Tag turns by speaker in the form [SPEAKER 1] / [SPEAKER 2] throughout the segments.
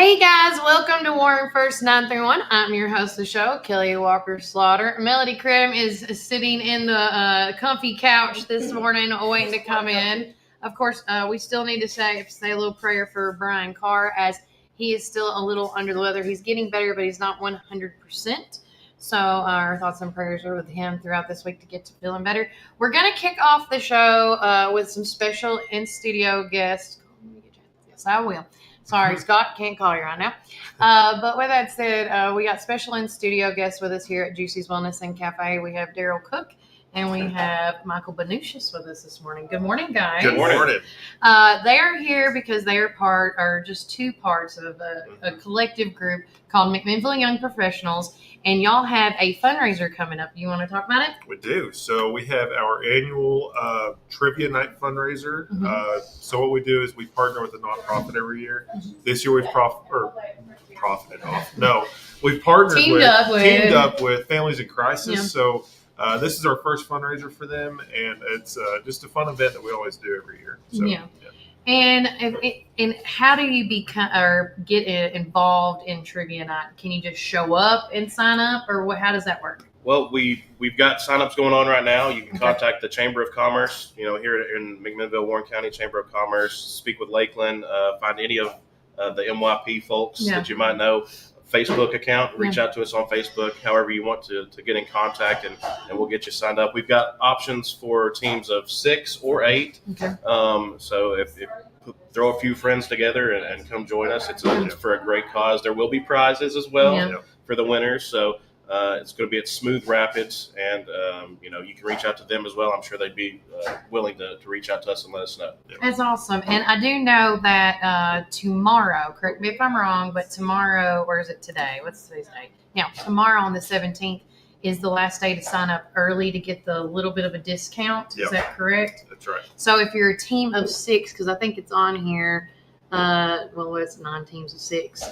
[SPEAKER 1] Hey guys, welcome to Warren First 931. I'm your host of the show, Kelly Walker Slaughter. Melody Krim is sitting in the comfy couch this morning waiting to come in. Of course, we still need to say a little prayer for Brian Carr as he is still a little under the weather. He's getting better, but he's not 100%. So our thoughts and prayers are with him throughout this week to get to feeling better. We're going to kick off the show with some special in-studio guests. Yes, I will. Sorry, Scott, can't call you right now. But with that said, we got special in-studio guests with us here at Juicy's Wellness and Cafe. We have Darrell Cook, and we have Michael Banushis with us this morning. Good morning, guys.
[SPEAKER 2] Good morning.
[SPEAKER 1] They are here because they are just two parts of a collective group called McMinnville Young Professionals, and y'all have a fundraiser coming up. You want to talk about it?
[SPEAKER 2] We do. So we have our annual trivia night fundraiser. So what we do is we partner with a nonprofit every year. This year we've profited off. No, we've partnered teamed up with Families in Crisis. Yeah. So this is our first fundraiser for them, and it's just a fun event that we always do every year. So, yeah.
[SPEAKER 1] And how do you become or get involved in trivia night? Can you just show up and sign up, or how does that work?
[SPEAKER 3] Well, we've got signups going on right now. You can contact the Chamber of Commerce, here in McMinnville, Warren County Chamber of Commerce. Speak with Lakeland. Find any of the MYP folks that you might know. Facebook account. Reach out to us on Facebook. However you want to get in contact, and we'll get you signed up. We've got options for teams of 6 or 8. Okay. So if throw a few friends together and come join us. It's for a great cause. There will be prizes as well for the winners. So it's going to be at Smooth Rapids, and you can reach out to them as well. I'm sure they'd be willing to reach out to us and let us know.
[SPEAKER 1] That's awesome. And I do know that tomorrow, correct me if I'm wrong, but tomorrow, or is it today? What's today's date? Yeah, tomorrow on the 17th is the last day to sign up early to get the little bit of a discount. Is that correct?
[SPEAKER 2] That's right.
[SPEAKER 1] So if you're a team of 6, because I think it's on here, it's 9 teams of 6.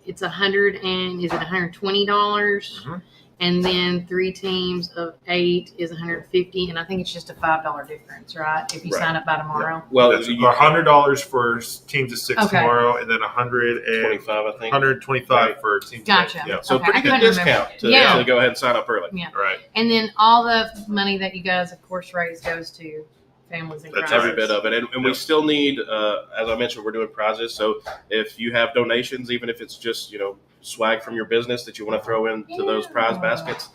[SPEAKER 1] It's $120, and then 3 teams of 8 is $150, and I think it's just a $5 difference, right? If you sign up by tomorrow.
[SPEAKER 2] Yeah. Well, it's $100 for teams of 6 tomorrow, and then $125, I think. $125 for teams of 8.
[SPEAKER 1] Gotcha.
[SPEAKER 3] Yeah. So pretty good discount to actually go ahead and sign up early.
[SPEAKER 1] Yeah. Right. And then all the money that you guys, of course, raise goes to Families in Crisis.
[SPEAKER 3] That's every bit of it. And we still need, as I mentioned, we're doing prizes. So if you have donations, even if it's just, swag from your business that you want to throw into those prize baskets,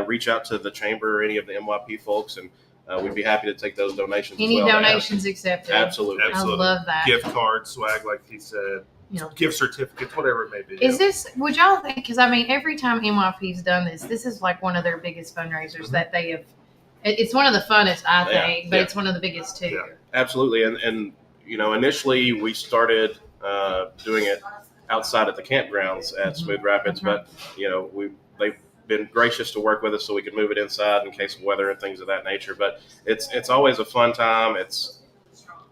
[SPEAKER 3] reach out to the chamber or any of the MYP folks, and we'd be happy to take those donations
[SPEAKER 1] as well. Any donations accepted.
[SPEAKER 3] Absolutely.
[SPEAKER 1] I love that.
[SPEAKER 2] Gift cards, swag, like he said. Gift certificates, whatever it may be.
[SPEAKER 1] Is this, would y'all think, because every time MYP's done this is like one of their biggest fundraisers that they have. It's one of the funnest, I think, but it's one of the biggest too.
[SPEAKER 3] Yeah, absolutely. And initially we started doing it outside at the campgrounds at Smooth Rapids, but they've been gracious to work with us so we can move it inside in case of weather and things of that nature. But it's always a fun time. It's,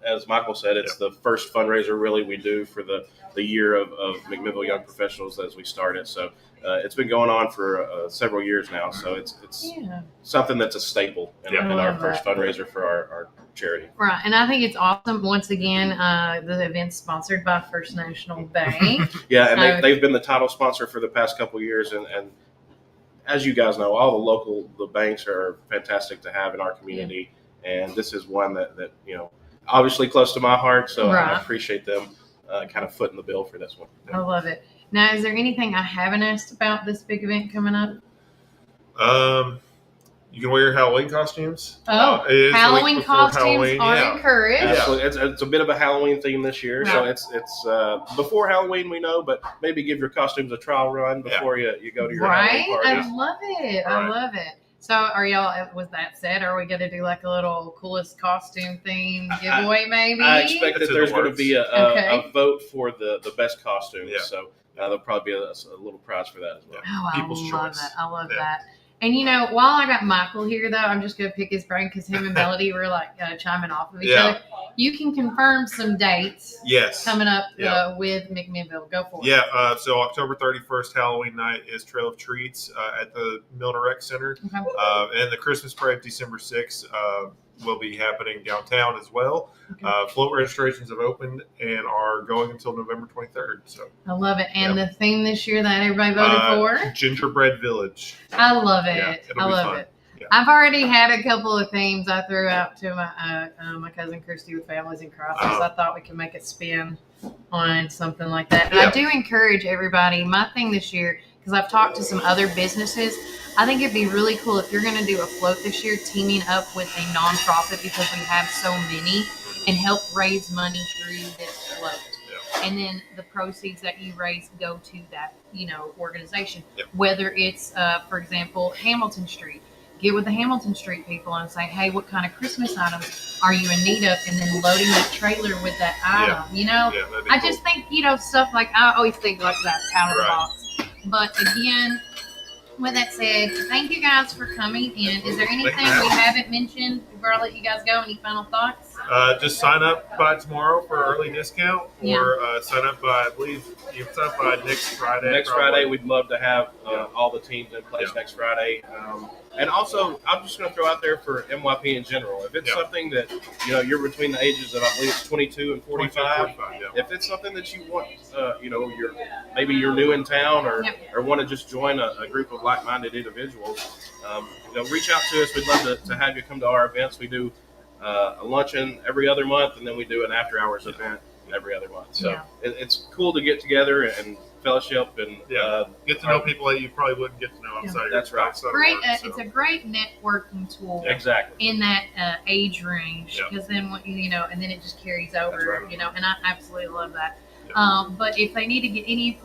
[SPEAKER 3] as Michael said, it's the first fundraiser really we do for the year of McMinnville Young Professionals as we started. So it's been going on for several years now. So it's something that's a staple in our first fundraiser for our charity.
[SPEAKER 1] Right. And I think it's awesome. Once again, the event's sponsored by First National Bank.
[SPEAKER 3] And they've been the title sponsor for the past couple of years. And as you guys know, all the banks are fantastic to have in our community. And this is one that obviously close to my heart. So I appreciate them kind of footing the bill for this one.
[SPEAKER 1] I love it. Now, is there anything I haven't asked about this big event coming up?
[SPEAKER 2] You can wear your Halloween costumes.
[SPEAKER 1] Halloween costumes are encouraged.
[SPEAKER 3] Absolutely. It's a bit of a Halloween theme this year. So it's before Halloween, we know, but maybe give your costumes a trial run before you go to your Halloween party.
[SPEAKER 1] I love it. I love it. So are y'all, with that said, are we going to do like a little coolest costume theme giveaway maybe?
[SPEAKER 3] I expect that there's going to be a vote for the best costumes. Yeah. So there'll probably be a little prize for that as well.
[SPEAKER 1] Oh, People's choice. I love that. And, while I got Michael here, though, I'm just going to pick his brain because him and Melody were like chiming off of each other. you can confirm some dates
[SPEAKER 2] Yes.
[SPEAKER 1] coming up with McMinnville. Go for it.
[SPEAKER 2] Yeah, so October 31st, Halloween night, is Trail of Treats at the Milner Rec Center.
[SPEAKER 1] Okay.
[SPEAKER 2] And the Christmas parade, December 6th, will be happening downtown as well.
[SPEAKER 1] Okay.
[SPEAKER 2] Float registrations have opened and are going until November 23rd. So
[SPEAKER 1] I love it. And the theme this year that everybody voted for?
[SPEAKER 2] Gingerbread Village.
[SPEAKER 1] I love it.
[SPEAKER 2] Yeah,
[SPEAKER 1] I love
[SPEAKER 2] fun.
[SPEAKER 1] it.
[SPEAKER 2] Yeah.
[SPEAKER 1] I've already had a couple of themes I threw out to my cousin Christy with Families and Crosses. I thought we could make it spin on something like that. And I do encourage everybody. My thing this year, because I've talked to some other businesses, I think it'd be really cool if you're going to do a float this year, teaming up with a nonprofit, because we have so many, and help raise money through this float. Yeah. And then the proceeds that you raise go to that, organization. Yeah. Whether it's, for example, Hamilton Street. Get with the Hamilton Street people and say, hey, what kind of Christmas items are you in need of? And then loading that trailer with that item, I just think, stuff like, I always think like that out of the box. But again, with that said, thank you guys for coming in. Is there anything we haven't mentioned before I let you guys go? Any final thoughts?
[SPEAKER 2] Just sign up by tomorrow for early discount, or sign up by, I believe, you can sign up by next Friday.
[SPEAKER 3] Next Friday, we'd love to have all the teams in place next Friday. And also, I'm just going to throw out there for MYP in general. If it's something that, you're between the ages of, I believe it's 22 and 45. If it's something that you want, maybe you're new in town or want to just join a group of like-minded individuals, reach out to us. We'd love to have you come to our events. We do a luncheon every other month, and then we do an after-hours event every other month. So it's cool to get together and fellowship and
[SPEAKER 2] get to know people that you probably wouldn't get to know outside.
[SPEAKER 3] That's right.
[SPEAKER 1] Great. It's a great networking tool.
[SPEAKER 3] Exactly.
[SPEAKER 1] In that age range, because then and then it just carries over. And I absolutely love that. But if they need to get any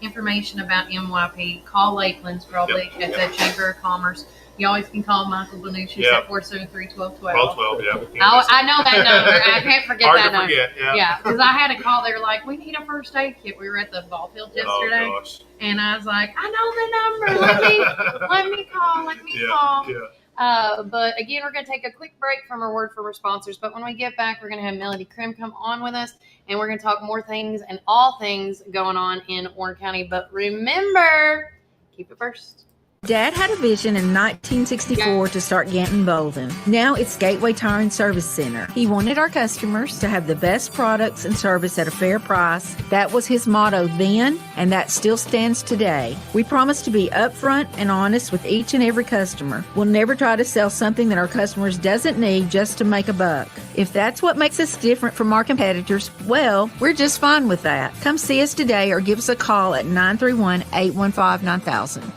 [SPEAKER 1] information about MYP, call Lakeland's probably at the Chamber of Commerce. You always can call Michael Benucci at 473-1212.
[SPEAKER 2] 1212,
[SPEAKER 1] I know that number. I can't forget that number.
[SPEAKER 2] Forget,
[SPEAKER 1] because I had a call. They were like, we need a first aid kit. We were at the ball field yesterday.
[SPEAKER 2] Oh, gosh.
[SPEAKER 1] And I was like, I know the number. Let me call. Yeah. But again, we're going to take a quick break from our word from our sponsors. But when we get back, we're going to have Melody Krim come on with us. And we're going to talk more things and all things going on in Warren County. But remember, keep it first.
[SPEAKER 4] Dad had a vision in 1964 to start Ganton Bolden. Now it's Gateway Tire and Service Center. He wanted our customers to have the best products and service at a fair price. That was his motto then, and that still stands today. We promise to be upfront and honest with each and every customer. We'll never try to sell something that our customers doesn't need just to make a buck. If that's what makes us different from our competitors, well, we're just fine with that. Come see us today or give us a call at 931-815-9000.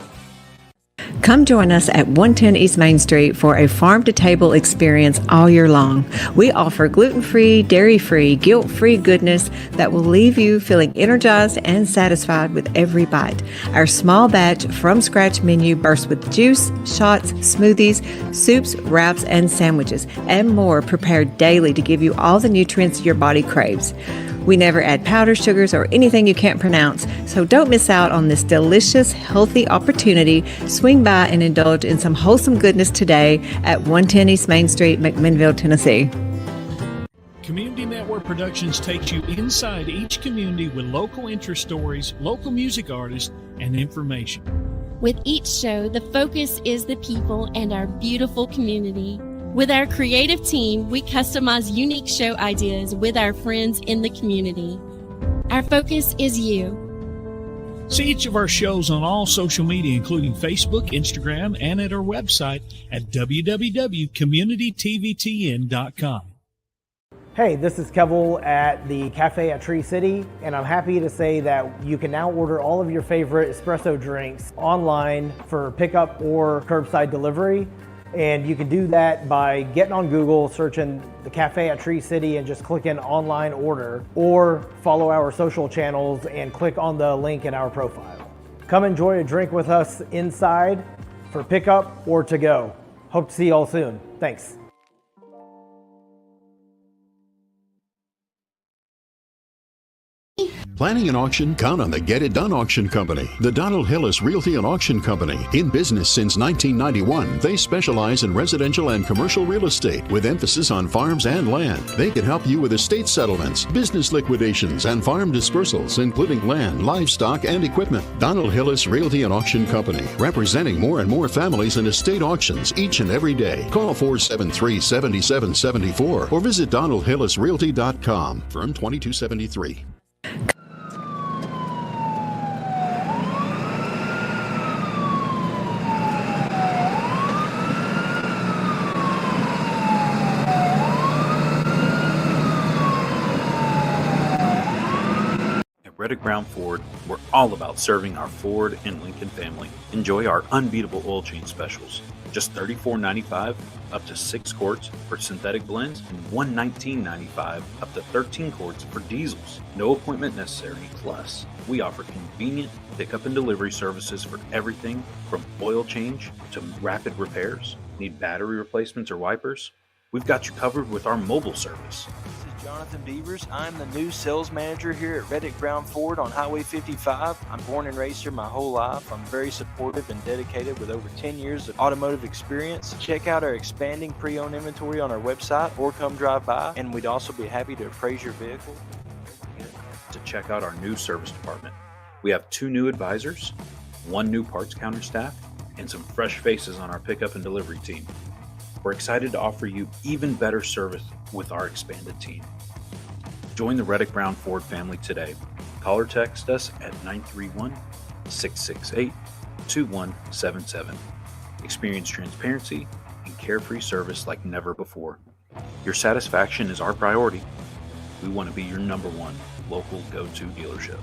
[SPEAKER 5] Come join us at 110 East Main Street for a farm-to-table experience all year long. We offer gluten-free, dairy-free, guilt-free goodness that will leave you feeling energized and satisfied with every bite. Our small batch from-scratch menu bursts with juice, shots, smoothies, soups, wraps, and sandwiches, and more prepared daily to give you all the nutrients your body craves. We never add powder, sugars, or anything you can't pronounce, so don't miss out on this delicious, healthy opportunity. Swing by and indulge in some wholesome goodness today at 110 East Main Street, McMinnville, Tennessee.
[SPEAKER 6] Community Network Productions takes you inside each community with local interest stories, local music artists, and information.
[SPEAKER 7] With each show, the focus is the people and our beautiful community. With our creative team, we customize unique show ideas with our friends in the community. Our focus is you.
[SPEAKER 6] See each of our shows on all social media, including Facebook, Instagram, and at our website at www.communitytvtn.com.
[SPEAKER 8] Hey, this is Kevel at the Cafe at Tree City, and I'm happy to say that you can now order all of your favorite espresso drinks online for pickup or curbside delivery. And you can do that by getting on Google, searching the Cafe at Tree City and just clicking online order, or follow our social channels and click on the link in our profile. Come enjoy a drink with us inside for pickup or to go. Hope to see you all soon. Thanks.
[SPEAKER 9] Planning an auction? Count on the Get It Done Auction Company. The Donald Hillis Realty and Auction Company. In business since 1991, they specialize in residential and commercial real estate with emphasis on farms and land. They can help you with estate settlements, business liquidations, and farm dispersals, including land, livestock, and equipment. Donald Hillis Realty and Auction Company, representing more and more families in estate auctions each and every day. Call 473-7774 or visit DonaldHillisRealty.com. Firm 2273.
[SPEAKER 10] Reddick Brown Ford, we're all about serving our Ford and Lincoln family. Enjoy our unbeatable oil change specials. Just $34.95 up to 6 quarts for synthetic blends and $119.95 up to 13 quarts for diesels. No appointment necessary. Plus, we offer convenient pickup and delivery services for everything from oil change to rapid repairs. Need battery replacements or wipers? We've got you covered with our mobile service.
[SPEAKER 11] Jonathan Beavers. I'm the new sales manager here at Reddick Brown Ford on Highway 55. I'm born and raised here my whole life. I'm very supportive and dedicated with over 10 years of automotive experience. Check out our expanding pre-owned inventory on our website or come drive by, and we'd also be happy to appraise your vehicle.
[SPEAKER 10] To check out our new service department. We have 2 new advisors, 1 new parts counter staff, and some fresh faces on our pickup and delivery team. We're excited to offer you even better service with our expanded team. Join the Reddick Brown Ford family today. Call or text us at 931-668-2177. Experience transparency and carefree service like never before. Your satisfaction is our priority. We want to be your #1 local go-to dealership.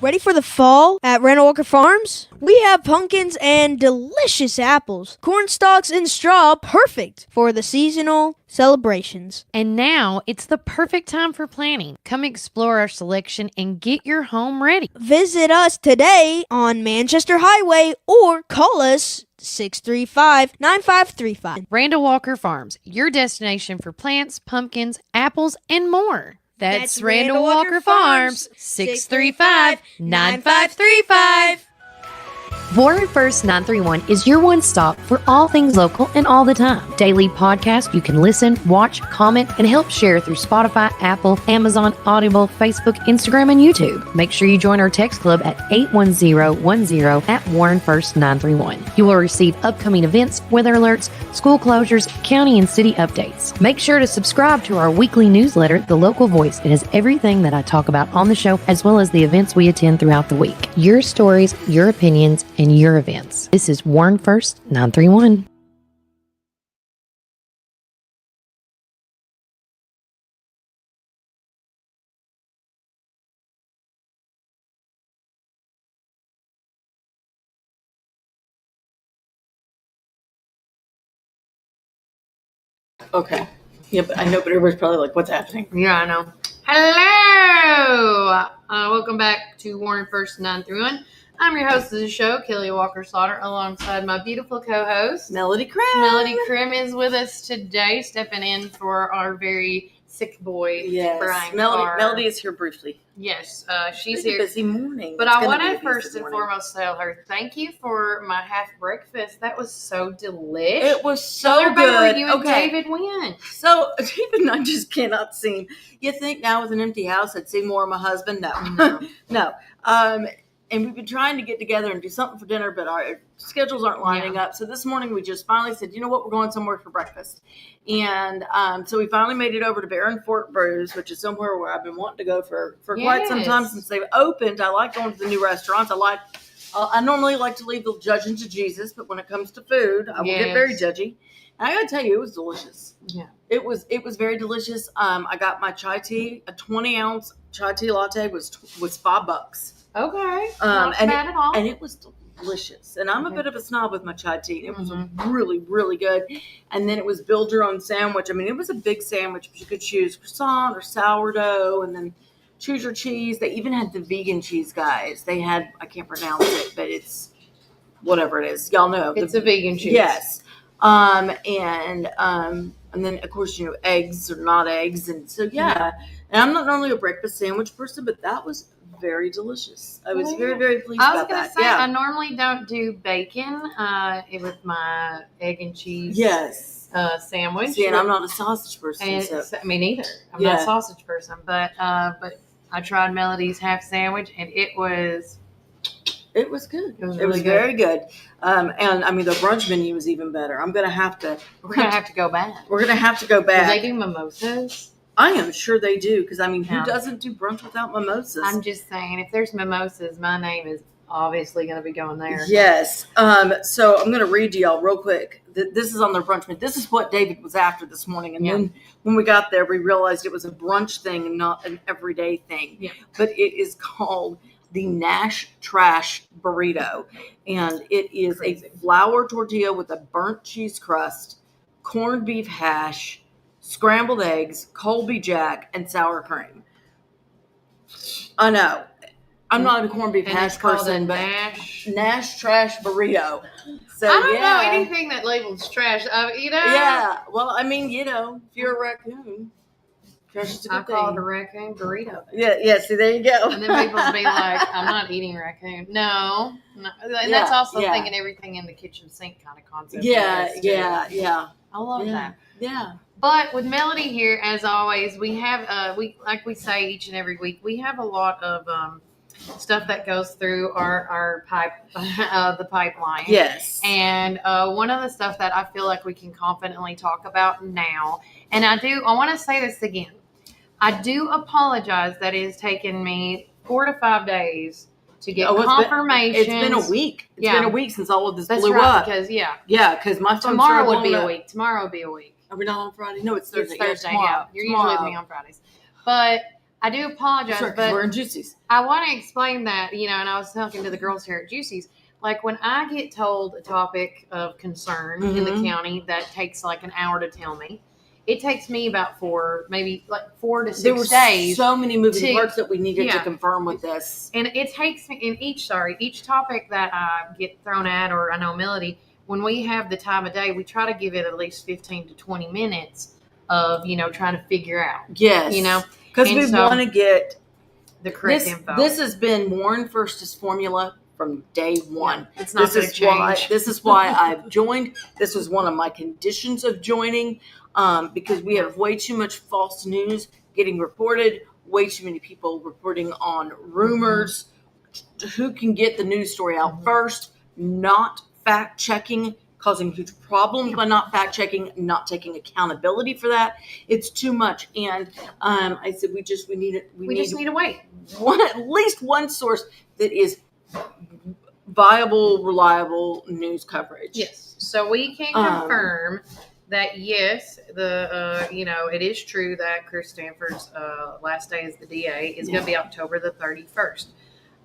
[SPEAKER 12] Ready for the fall at Randall Walker Farms? We have pumpkins and delicious apples, corn stalks and straw, perfect for the seasonal celebrations.
[SPEAKER 1] And now it's the perfect time for planting. Come explore our selection and get your home ready.
[SPEAKER 12] Visit us today on Manchester Highway or call us 635-9535.
[SPEAKER 1] Randall Walker Farms, your destination for plants, pumpkins, apples, and more. That's Randall Walker Farms, 635-9535. Warren First 931 is your one stop for all things local and all the time. Daily podcast you can listen, watch, comment, and help share through Spotify, Apple, Amazon, Audible, Facebook, Instagram, and YouTube. Make sure you join our text club at 81010 at Warren First 931. You will receive upcoming events, weather alerts, school closures, county and city updates. Make sure to subscribe to our weekly newsletter, The Local Voice. It has everything that I talk about on the show, as well as the events we attend throughout the week. Your stories, your opinions, and your events. This is Warren First 931.
[SPEAKER 13] Okay. Yeah, but I know, but everybody's probably like, what's happening?
[SPEAKER 1] Yeah, I know. Hello! Welcome back to Warren First 931. I'm your host of the show, Kelly Walker Slaughter, alongside my beautiful co-host,
[SPEAKER 13] Melody Krim.
[SPEAKER 1] Melody Krim is with us today, stepping in for our very sick boy, Brian Carr.
[SPEAKER 13] Melody is here briefly.
[SPEAKER 1] Yes, she's
[SPEAKER 13] It's
[SPEAKER 1] here.
[SPEAKER 13] a busy morning.
[SPEAKER 1] But
[SPEAKER 13] It's
[SPEAKER 1] I
[SPEAKER 13] gonna
[SPEAKER 1] want
[SPEAKER 13] be a
[SPEAKER 1] to
[SPEAKER 13] busy
[SPEAKER 1] first and
[SPEAKER 13] morning.
[SPEAKER 1] foremost tell her thank you for my half breakfast. That was so delish.
[SPEAKER 13] It was
[SPEAKER 1] Tell
[SPEAKER 13] so
[SPEAKER 1] everybody where
[SPEAKER 13] good.
[SPEAKER 1] you and
[SPEAKER 13] Okay.
[SPEAKER 1] David went.
[SPEAKER 13] So David and I just cannot seem. You think now with an empty house I'd see more of my husband? No. No. And we've been trying to get together and do something for dinner, but our schedules aren't lining up. So this morning we just finally said, you know what, we're going somewhere for breakfast. And so we finally made it over to Barron Fort Brews, which is somewhere where I've been wanting to go for quite some time since they've opened. I like going to the new restaurants. I normally like to leave the judging to Jesus, but when it comes to food, I will get very judgy. And I got to tell you, it was delicious.
[SPEAKER 1] Yeah.
[SPEAKER 13] It was very delicious. I got my chai tea, a 20-ounce chai tea latte was $5.
[SPEAKER 1] Okay. Not bad at all.
[SPEAKER 13] And it was delicious. And I'm a bit of a snob with my chai tea. It was really, really good. And then it was build your own sandwich. I mean, it was a big sandwich, but you could choose croissant or sourdough and then choose your cheese. They even had the vegan cheese, guys. They had, I can't pronounce it, but it's whatever it is. Y'all know.
[SPEAKER 1] It's a vegan cheese.
[SPEAKER 13] Yes. And then of course, eggs or not eggs. And so, yeah. And I'm not normally a breakfast sandwich person, but that was very delicious. I was very, very pleased
[SPEAKER 1] I was
[SPEAKER 13] about
[SPEAKER 1] gonna
[SPEAKER 13] that.
[SPEAKER 1] say
[SPEAKER 13] Yeah.
[SPEAKER 1] I normally don't do bacon with my egg and cheese sandwich.
[SPEAKER 13] See, and I'm not a sausage person.
[SPEAKER 1] And
[SPEAKER 13] So.
[SPEAKER 1] me neither. I'm not a sausage person, but I tried Melody's half sandwich, and it was
[SPEAKER 13] good.
[SPEAKER 1] It was
[SPEAKER 13] Really very good. And I mean, the brunch menu was even better. We're gonna have to
[SPEAKER 1] go back.
[SPEAKER 13] We're gonna have to go back.
[SPEAKER 1] Do they do mimosas?
[SPEAKER 13] I am sure they do, because I mean, who doesn't do brunch without mimosas?
[SPEAKER 1] I'm just saying, if there's mimosas, my name is obviously going to be going there.
[SPEAKER 13] Yes. So I'm going to read to y'all real quick. This is on their brunch menu. This is what David was after this morning. And then when we got there, we realized it was a brunch thing and not an everyday thing. Yeah. But it is called the Nash Trash Burrito. And it is a flour tortilla with a burnt cheese crust, corned beef hash, scrambled eggs, Colby Jack, and sour cream. I know. I'm not a corned beef hash person, but Nash Trash Burrito. So,
[SPEAKER 1] I don't know anything that labels trash.
[SPEAKER 13] Yeah. Well, I mean, if you're a raccoon, trash is a good thing.
[SPEAKER 1] I call it a raccoon burrito.
[SPEAKER 13] Yeah. See, there you go.
[SPEAKER 1] And then people will be like, "I'm not eating raccoon." No. And that's also thinking everything in the kitchen sink kind of concept.
[SPEAKER 13] Yeah.
[SPEAKER 1] I love that.
[SPEAKER 13] Yeah.
[SPEAKER 1] But with Melody here, as always, we have like we say each and every week, we have a lot of stuff that goes through our the pipeline.
[SPEAKER 13] Yes.
[SPEAKER 1] And one of the stuff that I feel like we can confidently talk about now, and I want to say this again. I do apologize that it has taken me 4 to 5 days to get confirmation.
[SPEAKER 13] It's been a week. It's been a week since all of this blew
[SPEAKER 1] right,
[SPEAKER 13] up.
[SPEAKER 1] Because
[SPEAKER 13] because my phone
[SPEAKER 1] tomorrow would be a week. Tomorrow would be a week.
[SPEAKER 13] Are we not on Friday? No, it's Thursday.
[SPEAKER 1] It's Thursday.
[SPEAKER 13] Tomorrow.
[SPEAKER 1] You're usually with me on Fridays, but I do apologize.
[SPEAKER 13] Right,
[SPEAKER 1] but
[SPEAKER 13] we're in Juicy's.
[SPEAKER 1] I want to explain that, and I was talking to the girls here at Juicy's. Like when I get told a topic of concern in the county that takes like an hour to tell me, it takes me about 4 to 6
[SPEAKER 13] there were
[SPEAKER 1] days.
[SPEAKER 13] So many moving parts that we needed to confirm with this.
[SPEAKER 1] And it takes me in each topic that I get thrown at, or I know Melody, when we have the time of day, we try to give it at least 15 to 20 minutes of, trying to figure out.
[SPEAKER 13] Yes. Because we want to get
[SPEAKER 1] the correct info.
[SPEAKER 13] This has been Warren First's formula from day one.
[SPEAKER 1] Yeah, it's not going to change.
[SPEAKER 13] This is why I've joined. This was one of my conditions of joining, because we have way too much false news getting reported, way too many people reporting on rumors. Who can get the news story out first, not fact checking, causing huge problems by not fact checking, not taking accountability for that. It's too much. And I said, we just need to
[SPEAKER 1] wait.
[SPEAKER 13] At least one source that is viable, reliable news coverage.
[SPEAKER 1] Yes. So we can confirm that yes, it is true that Chris Stanford's last day as the DA is going to be October the 31st.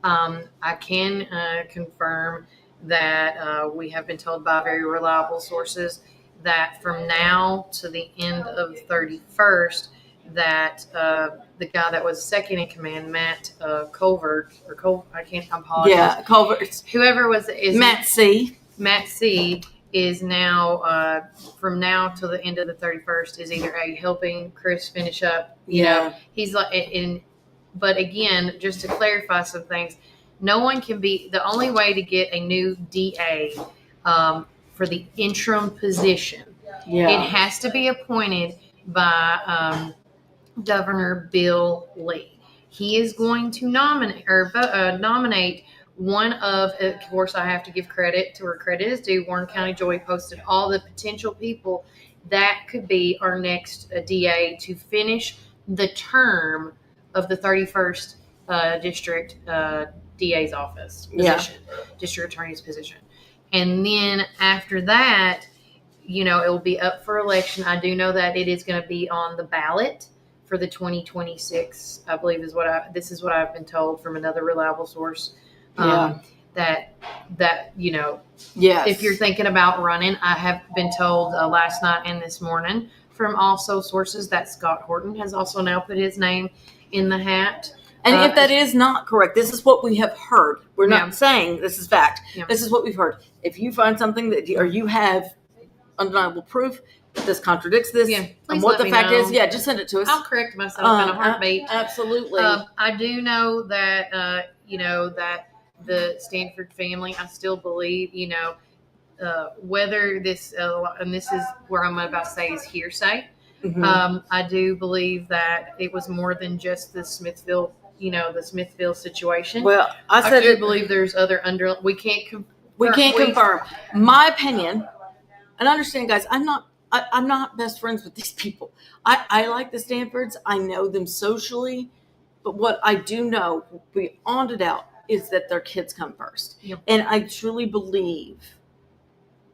[SPEAKER 1] I can confirm that we have been told by very reliable sources that from now to the end of 31st, that the guy that was second in command, Matt Culvert, I apologize.
[SPEAKER 13] Yeah, Culvert.
[SPEAKER 1] Whoever is
[SPEAKER 13] Matt C.
[SPEAKER 1] Matt C. is now from now till the end of the 31st is either helping Chris finish up. He's like but again, just to clarify some things. No one can be, the only way to get a new DA for the interim position, it has to be appointed by Governor Bill Lee. He is going to nominate one of course, I have to give credit to where credit is due. Warren County Joy posted all the potential people that could be our next DA to finish the term of the 31st district DA's office position, district attorney's position. And then after that, it will be up for election. I do know that it is going to be on the ballot for the 2026, I believe this is what I've been told from another reliable source. That if you're thinking about running, I have been told last night and this morning from also sources that Scott Horton has also now put his name in the hat.
[SPEAKER 13] And if that is not correct, this is what we have heard. We're not saying this is fact. Yeah. This is what we've heard. If you find something or you have undeniable proof. This contradicts this.
[SPEAKER 1] Yeah,
[SPEAKER 13] And
[SPEAKER 1] please
[SPEAKER 13] what
[SPEAKER 1] let
[SPEAKER 13] the
[SPEAKER 1] me
[SPEAKER 13] fact
[SPEAKER 1] know.
[SPEAKER 13] is, yeah, just send it to us.
[SPEAKER 1] I'll correct myself in a heartbeat.
[SPEAKER 13] Absolutely.
[SPEAKER 1] I do know that, that the Stanford family, I still believe, whether this, and this is where I'm about to say is hearsay.
[SPEAKER 13] Mhm.
[SPEAKER 1] I do believe that it was more than just the Smithville situation.
[SPEAKER 13] Well, I said
[SPEAKER 1] do believe there's other we can't
[SPEAKER 13] confirm. My opinion, and understand, guys, I'm not best friends with these people. I like the Stanfords. I know them socially, but what I do know beyond a doubt is that their kids come first.
[SPEAKER 1] Yep.
[SPEAKER 13] And I truly believe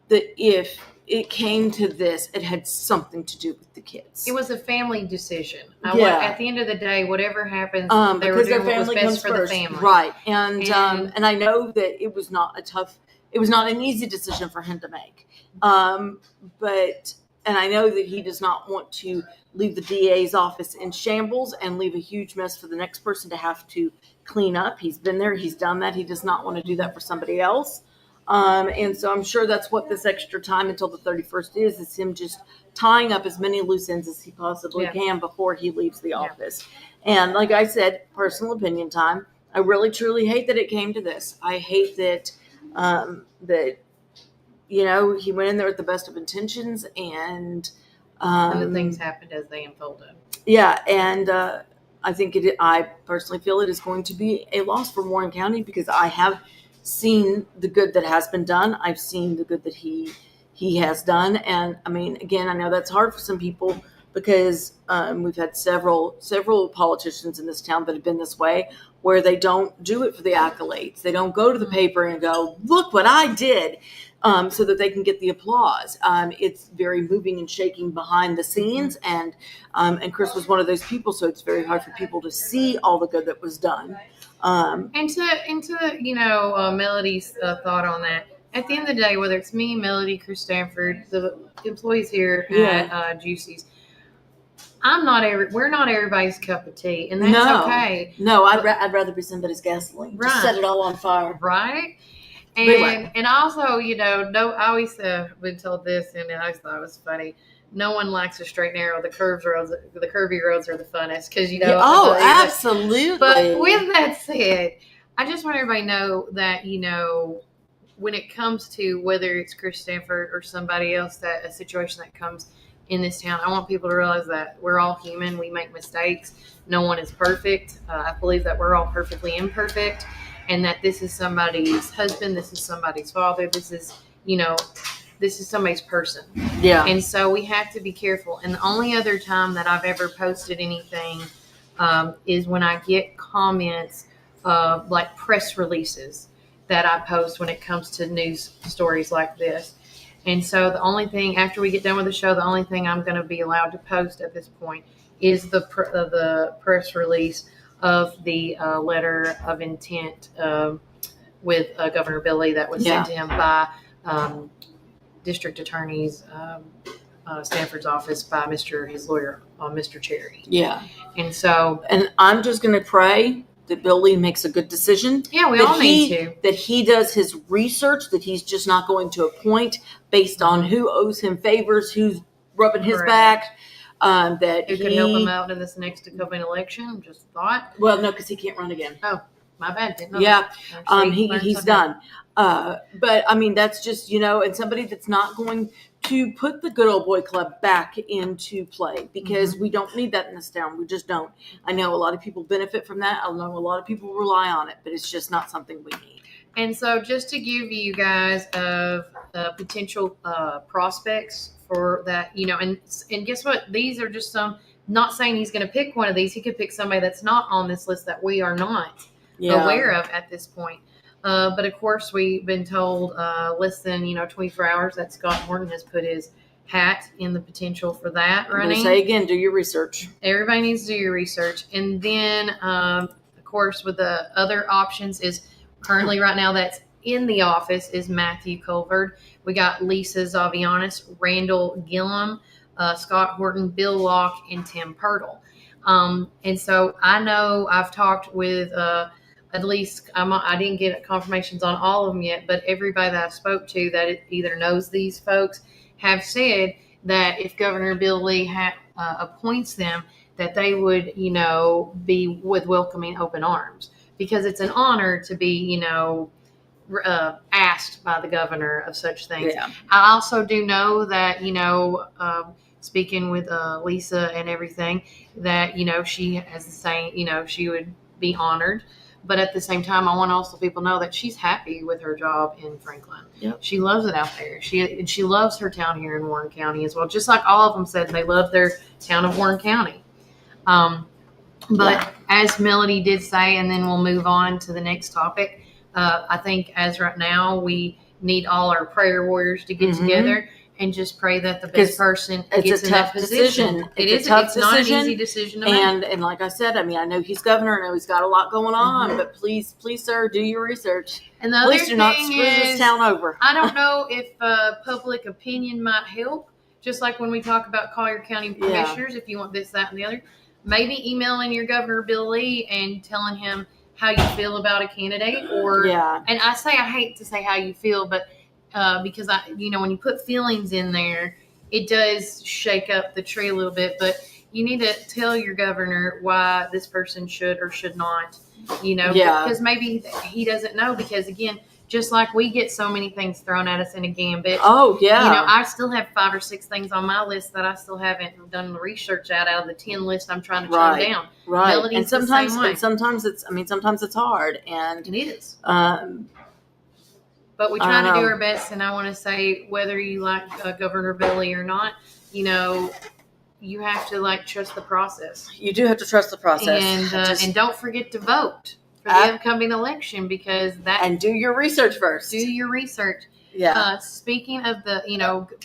[SPEAKER 13] that if it came to this, it had something to do with the kids.
[SPEAKER 1] It was a family decision.
[SPEAKER 13] Yeah.
[SPEAKER 1] At the end of the day, whatever happens, they were
[SPEAKER 13] because
[SPEAKER 1] doing
[SPEAKER 13] their
[SPEAKER 1] what was
[SPEAKER 13] family
[SPEAKER 1] best
[SPEAKER 13] comes
[SPEAKER 1] for
[SPEAKER 13] first.
[SPEAKER 1] the family.
[SPEAKER 13] Right. And I know that it was not an easy decision for him to make. And I know that he does not want to leave the DA's office in shambles and leave a huge mess for the next person to have to clean up. He's been there. He's done that. He does not want to do that for somebody else. And so I'm sure that's what this extra time until the 31st is him just tying up as many loose ends as he possibly can before he leaves the office. And like I said, personal opinion time, I really truly hate that it came to this. I hate that, he went in there with the best of intentions and
[SPEAKER 1] the things happened as they unfolded.
[SPEAKER 13] Yeah. And, I personally feel it is going to be a loss for Warren County because I have seen the good that has been done. I've seen the good that he has done. And I mean, again, I know that's hard for some people because we've had several politicians in this town that have been this way, where they don't do it for the accolades. They don't go to the paper and go, look what I did, so that they can get the applause. It's very moving and shaking behind the scenes. And Chris was one of those people. So it's very hard for people to see all the good that was done.
[SPEAKER 1] And to Melody's thought on that, at the end of the day, whether it's me, Melody, Chris Stanford, the employees here at Juicy's, we're not everybody's cup of tea, and that's okay.
[SPEAKER 13] No, I'd rather be somebody's gasoline.
[SPEAKER 1] Right.
[SPEAKER 13] Just set it all on fire.
[SPEAKER 1] Right. And also, I always been told this, and I always thought it was funny. No one likes a straight and narrow. The curvy roads are the funnest because
[SPEAKER 13] absolutely.
[SPEAKER 1] But with that said, I just want everybody to know that when it comes to whether it's Chris Stanford or somebody else, that a situation that comes in this town, I want people to realize that we're all human. We make mistakes. No one is perfect. I believe that we're all perfectly imperfect, and that this is somebody's husband. This is somebody's father. This is somebody's person.
[SPEAKER 13] Yeah.
[SPEAKER 1] And so we have to be careful. And the only other time that I've ever posted anything is when I get comments like press releases that I post when it comes to news stories like this. And so the only thing, after we get done with the show, the only thing I'm going to be allowed to post at this point is the press release of the letter of intent with Governor Billy that was sent to him by District Attorney's Stanford's office by his lawyer, Mr. Cherry.
[SPEAKER 13] Yeah.
[SPEAKER 1] And
[SPEAKER 13] I'm just going to pray that Billy makes a good decision.
[SPEAKER 1] Yeah, we all need to.
[SPEAKER 13] That he does his research, that he's just not going to appoint based on who owes him favors, who's rubbing his back. That
[SPEAKER 1] who can help him out in this next upcoming election. Just thought.
[SPEAKER 13] Well, no, because he can't run again.
[SPEAKER 1] Oh, my bad. Didn't know
[SPEAKER 13] he's done. But I mean, that's just, and somebody that's not going to put the good old boy club back into play, because we don't need that in this town. We just don't. I know a lot of people benefit from that. I know a lot of people rely on it, but it's just not something we need.
[SPEAKER 1] And so just to give you guys of potential prospects for that, and guess what? These are just some, not saying he's going to pick one of these. He could pick somebody that's not on this list that we are not aware of at this point. But of course, we've been told less than 24 hours that Scott Horton has put his hat in the potential for that running.
[SPEAKER 13] I'm gonna say again, do your research.
[SPEAKER 1] Everybody needs to do your research. And then, of course, with the other options is currently right now that's in the office is Matthew Colvard. We got Lisa Zavianis, Randall Gillum, Scott Horton, Bill Locke, and Tim Pirtle. And so I know I've talked with at least I didn't get confirmations on all of them yet, but everybody that I spoke to that either knows these folks have said that if Governor Bill Lee appoints them, that they would, be with welcoming open arms, because it's an honor to be, asked by the governor of such things.
[SPEAKER 13] Yeah.
[SPEAKER 1] I also do know that, speaking with Lisa and everything, that, she has the same, she would be honored. But at the same time, I want to also people know that she's happy with her job in Franklin.
[SPEAKER 13] Yep.
[SPEAKER 1] She loves it out there. She loves her town here in Warren County as well. Just like all of them said, they love their town of Warren County. But as Melody did say, and then we'll move on to the next topic. I think as right now, we need all our prayer warriors to get together and just pray that the best person gets in that position.
[SPEAKER 13] It's a tough
[SPEAKER 1] it's
[SPEAKER 13] decision.
[SPEAKER 1] not an easy decision to make.
[SPEAKER 13] And like I said, I mean, I know he's governor. I know he's got a lot going on, but please, sir, do your research.
[SPEAKER 1] And the other
[SPEAKER 13] Please do not
[SPEAKER 1] thing
[SPEAKER 13] screw this town over.
[SPEAKER 1] I don't know if public opinion might help. Just like when we talk about Collier County commissioners, if you want this, that, and the other, maybe emailing your Governor Bill Lee and telling him how you feel about a candidate, and I hate to say how you feel, but because when you put feelings in there, it does shake up the tree a little bit, but you need to tell your governor why this person should or should not, because maybe he doesn't know, because again, just like we get so many things thrown at us in a gambit.
[SPEAKER 13] Oh, yeah.
[SPEAKER 1] I still have 5 or 6 things on my list that I still haven't done the research out of the 10 list I'm trying to trim down.
[SPEAKER 13] Right.
[SPEAKER 1] Melody's
[SPEAKER 13] And sometimes,
[SPEAKER 1] the same way.
[SPEAKER 13] sometimes it's hard. And
[SPEAKER 1] it is.
[SPEAKER 13] But
[SPEAKER 1] we try to do our best. And I want to say, whether you like Governor Billy or not, you have to trust the process.
[SPEAKER 13] You do have to trust the process.
[SPEAKER 1] And don't forget to vote for the upcoming election, because
[SPEAKER 13] and do your research first.
[SPEAKER 1] Do your research.
[SPEAKER 13] Yeah.
[SPEAKER 1] Speaking of the,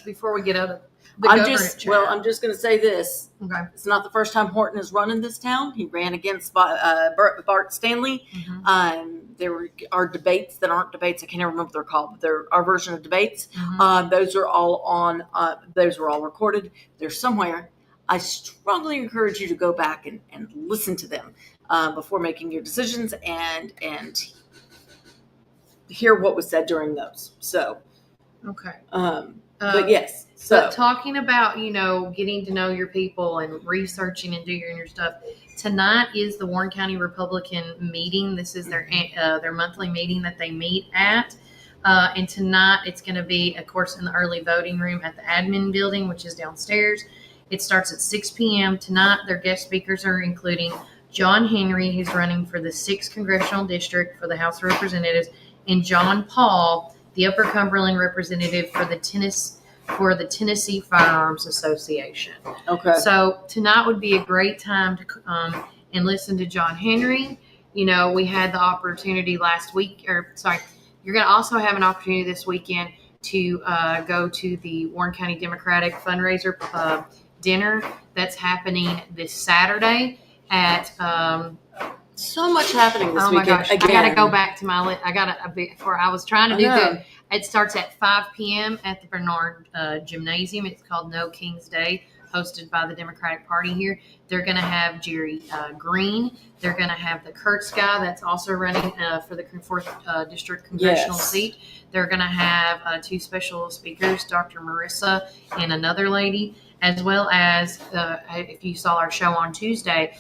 [SPEAKER 1] before we get out of the
[SPEAKER 13] I'm just going to say this.
[SPEAKER 1] Okay.
[SPEAKER 13] It's not the first time Horton has run in this town. He ran against Bart Stanley. There are debates that aren't debates. I can't even remember what they're called, but they're our version of debates. Those are all on. Those were all recorded. They're somewhere. I strongly encourage you to go back and listen to them before making your decisions and hear what was said during those. So,
[SPEAKER 1] okay.
[SPEAKER 13] But yes. So
[SPEAKER 1] talking about, getting to know your people and researching and doing your stuff. Tonight is the Warren County Republican meeting. This is their monthly meeting that they meet at. And tonight it's going to be, of course, in the early voting room at the admin building, which is downstairs. It starts at 6 p.m. Tonight, their guest speakers are including John Henry, who's running for the 6th Congressional District for the House of Representatives, and John Paul, the Upper Cumberland representative for the Tennessee Firearms Association.
[SPEAKER 13] Okay.
[SPEAKER 1] So tonight would be a great time to come and listen to John Henry. We had the opportunity last week, you're going to also have an opportunity this weekend to go to the Warren County Democratic fundraiser dinner that's happening this Saturday at
[SPEAKER 13] so much happening this weekend.
[SPEAKER 1] Gosh,
[SPEAKER 13] again.
[SPEAKER 1] I gotta go back to my list. I was trying to do it starts at 5 p.m. at the Bernard Gymnasium. It's called No King's Day, hosted by the Democratic Party here. They're going to have Jerry Green. They're going to have the Kurtz guy that's also running for the 4th District Congressional seat. They're going to have 2 special speakers, Dr. Marissa and another lady, as well as, if you saw our show on Tuesday,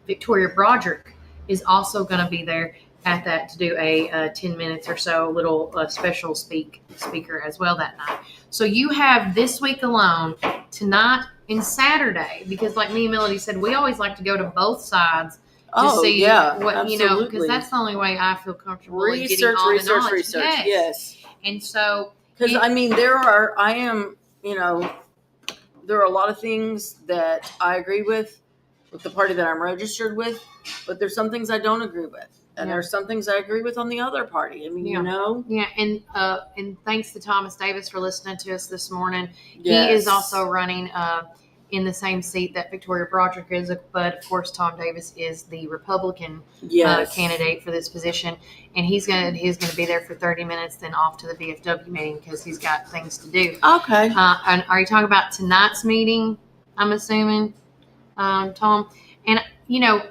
[SPEAKER 1] Victoria Broderick is also going to be there at that to do a 10 minutes or so little special speaker as well that night. So you have this week alone, tonight and Saturday, because like me and Melody said, we always like to go to both sides to see what, because that's the only way I feel comfortable in getting all the knowledge.
[SPEAKER 13] Yes.
[SPEAKER 1] And so,
[SPEAKER 13] because there are a lot of things that I agree with the party that I'm registered with, but there's some things I don't agree with. And there's some things I agree with on the other party. I mean,
[SPEAKER 1] Yeah, and thanks to Thomas Davis for listening to us this morning. Yes. He is also running in the same seat that Victoria Broderick is, but of course Tom Davis is the Republican candidate for this position, and he's gonna be there for 30 minutes, then off to the VFW meeting because he's got things to do.
[SPEAKER 13] Okay.
[SPEAKER 1] And are you talking about tonight's meeting? I'm assuming, Tom, and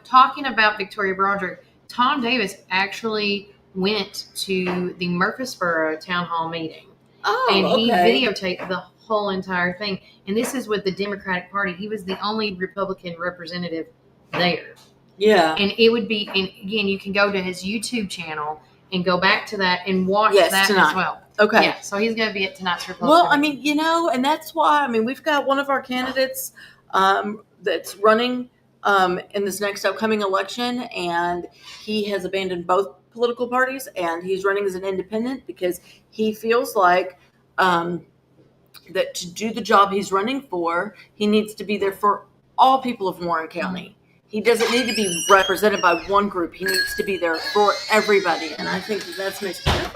[SPEAKER 1] talking about Victoria Broderick. Tom Davis actually went to the Murfreesboro town hall meeting, and he videotaped the whole entire thing. And this is with the Democratic Party. He was the only Republican representative there.
[SPEAKER 13] Yeah.
[SPEAKER 1] And it would be, and again, you can go to his YouTube channel and go back to that and watch that
[SPEAKER 13] tonight.
[SPEAKER 1] as well.
[SPEAKER 13] Okay.
[SPEAKER 1] Yeah, so he's going to be at tonight's Republican.
[SPEAKER 13] Well, I mean, and that's why, we've got one of our candidates that's running in this next upcoming election, and he has abandoned both political parties, and he's running as an independent because he feels like that to do the job he's running for, he needs to be there for all people of Warren County. He doesn't need to be represented by one group. He needs to be there for everybody, and I think that's makes sense.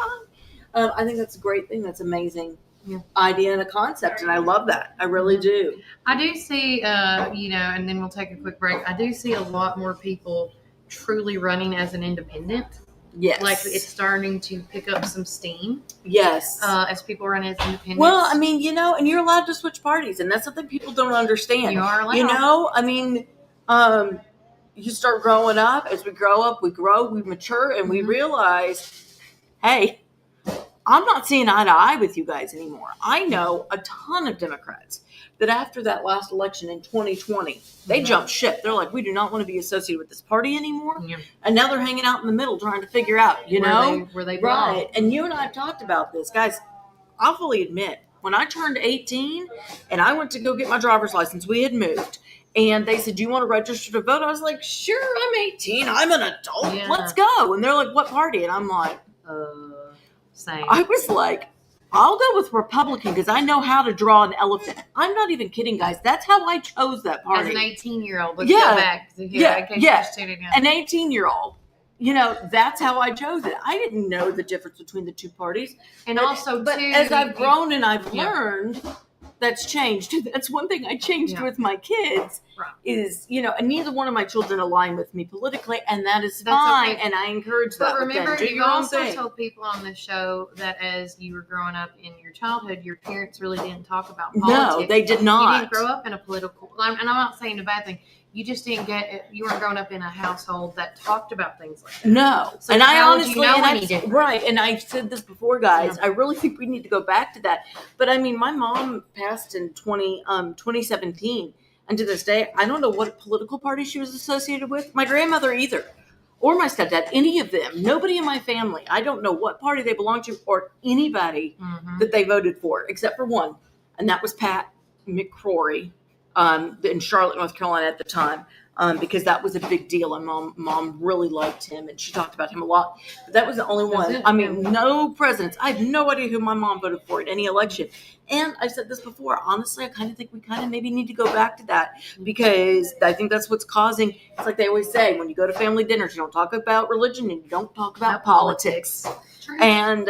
[SPEAKER 13] I think that's a great thing. That's amazing idea and a concept, and I love that. I really do.
[SPEAKER 1] I do see, and then we'll take a quick break. I do see a lot more people truly running as an independent.
[SPEAKER 13] Yes.
[SPEAKER 1] Like it's starting to pick up some steam.
[SPEAKER 13] Yes.
[SPEAKER 1] As people run as independents.
[SPEAKER 13] Well, and you're allowed to switch parties, and that's something people don't understand.
[SPEAKER 1] You are allowed.
[SPEAKER 13] You start growing up. As we grow up, we grow, we mature, and we realize, hey, I'm not seeing eye to eye with you guys anymore. I know a ton of Democrats that after that last election in 2020, they jumped ship. They're like, we do not want to be associated with this party anymore. Yeah. And now they're hanging out in the middle trying to figure out,
[SPEAKER 1] where they belong.
[SPEAKER 13] Right. And you and I have talked about this. Guys, I'll fully admit, when I turned 18 and I went to go get my driver's license, we had moved. And they said, do you want to register to vote? I was like, sure, I'm 18. I'm an adult. Yeah. Let's go. And they're like, what party? And I'm like,
[SPEAKER 1] same.
[SPEAKER 13] I was like, I'll go with Republican because I know how to draw an elephant. I'm not even kidding, guys. That's how I chose that party.
[SPEAKER 1] As an 18-year-old. Let's go back.
[SPEAKER 13] An 18-year-old. That's how I chose it. I didn't know the difference between the two parties.
[SPEAKER 1] And
[SPEAKER 13] as I've grown and I've learned, that's changed. That's one thing I changed with my kids is, and neither one of my children align with me politically, and that's fine. Okay. And I encourage that.
[SPEAKER 1] But remember,
[SPEAKER 13] do
[SPEAKER 1] you
[SPEAKER 13] your own
[SPEAKER 1] also
[SPEAKER 13] thing.
[SPEAKER 1] told people on the show that as you were growing up in your childhood, your parents really didn't talk about politics.
[SPEAKER 13] No, they did not.
[SPEAKER 1] You didn't grow up in a political, and I'm not saying a bad thing. You just didn't you weren't growing up in a household that talked about things like that.
[SPEAKER 13] No.
[SPEAKER 1] So
[SPEAKER 13] and I honestly,
[SPEAKER 1] right.
[SPEAKER 13] And I've said this before, guys, I really think we need to go back to that. But my mom passed in 2017. And to this day, I don't know what political party she was associated with. My grandmother either. Or my stepdad, any of them. Nobody in my family. I don't know what party they belonged to or anybody that they voted for, except for one. And that was Pat McCrory. In Charlotte, North Carolina at the time, because that was a big deal, and mom really liked him, and she talked about him a lot. But that was the only one. No presidents. I have no idea who my mom voted for in any election. And I've said this before. Honestly, I kind of think we maybe need to go back to that because I think that's what's causing. It's like they always say, when you go to family dinners, you don't talk about religion and you don't talk about politics.
[SPEAKER 1] True.
[SPEAKER 13] And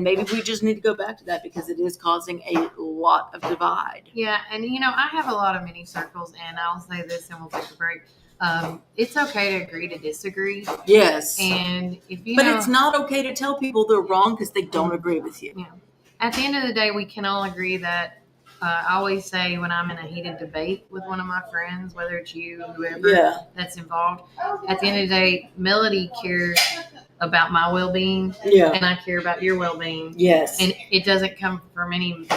[SPEAKER 13] maybe we just need to go back to that because it is causing a lot of divide.
[SPEAKER 1] Yeah, and I have a lot of mini circles, and I'll say this, and we'll take a break. It's okay to agree to disagree.
[SPEAKER 13] Yes.
[SPEAKER 1] And
[SPEAKER 13] but it's not okay to tell people they're wrong because they don't agree with you.
[SPEAKER 1] Yeah. At the end of the day, we can all agree that I always say when I'm in a heated debate with one of my friends, whether it's you, whoever that's involved, at the end of the day, Melody cares about my well-being, and I care about your well-being.
[SPEAKER 13] Yes.
[SPEAKER 1] And it doesn't come from any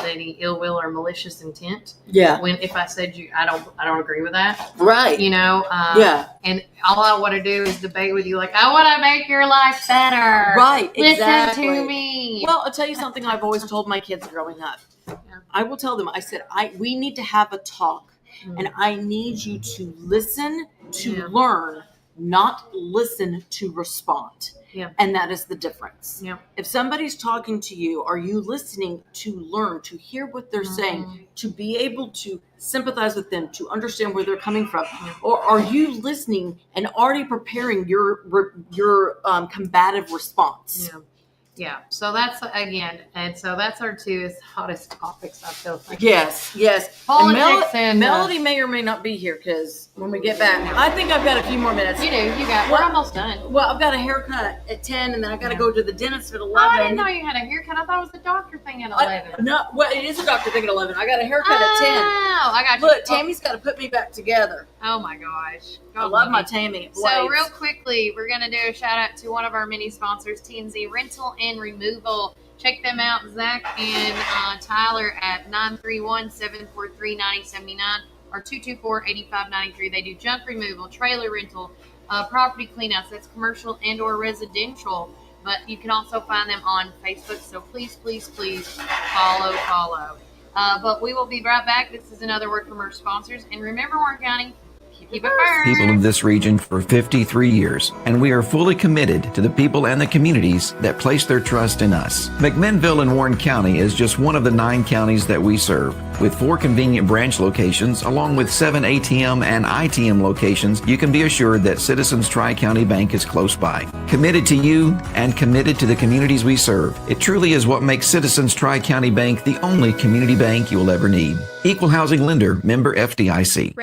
[SPEAKER 1] ill will or malicious intent.
[SPEAKER 13] Yeah.
[SPEAKER 1] When if I said I don't agree with that.
[SPEAKER 13] Right.
[SPEAKER 1] And all I want to do is debate with you, like I want to make your life better.
[SPEAKER 13] Right.
[SPEAKER 1] Listen to me.
[SPEAKER 13] Well, I'll tell you something I've always told my kids growing up. I will tell them. I said, we need to have a talk, and I need you to listen to learn, not listen to respond.
[SPEAKER 1] Yeah.
[SPEAKER 13] And that is the difference.
[SPEAKER 1] Yeah.
[SPEAKER 13] If somebody's talking to you, are you listening to learn, to hear what they're saying, to be able to sympathize with them, to understand where they're coming from? Or are you listening and already preparing your combative response?
[SPEAKER 1] Yeah. Yeah. So that's our two hottest topics, I feel like.
[SPEAKER 13] Yes.
[SPEAKER 1] Politics and
[SPEAKER 13] Melody may or may not be here because when we get back, I think I've got a few more minutes.
[SPEAKER 1] You do. We're almost done.
[SPEAKER 13] Well, I've got a haircut at 10 and then I've got to go to the dentist at 11.
[SPEAKER 1] Oh, I didn't know you had a haircut. I thought it was a doctor thing at 11.
[SPEAKER 13] It is a doctor thing at 11. I got a haircut at 10.
[SPEAKER 1] Oh, I got you.
[SPEAKER 13] Look, Tammy's got to put me back together.
[SPEAKER 1] Oh my gosh.
[SPEAKER 13] I love my Tammy.
[SPEAKER 1] So real quickly, we're going to do a shout out to one of our mini sponsors, TNZ Rental and Removal. Check them out, Zach and Tyler, at 931-743-9079 or 224-8593. They do junk removal, trailer rental, property cleanouts. That's commercial and or residential. But you can also find them on Facebook. So please, please, please follow. But we will be right back. This is another word from our sponsors. And remember, Warren County, keep it first.
[SPEAKER 14] People of this region for 53 years, and we are fully committed to the people and the communities that place their trust in us. McMinnville in Warren County is just one of the 9 counties that we serve. With 4 convenient branch locations, along with 7 ATM and ITM locations, you can be assured that Citizens Tri-County Bank is close by. Committed to you and committed to the communities we serve. It truly is what makes Citizens Tri-County Bank the only community bank you'll ever need. Equal housing lender, member FDIC.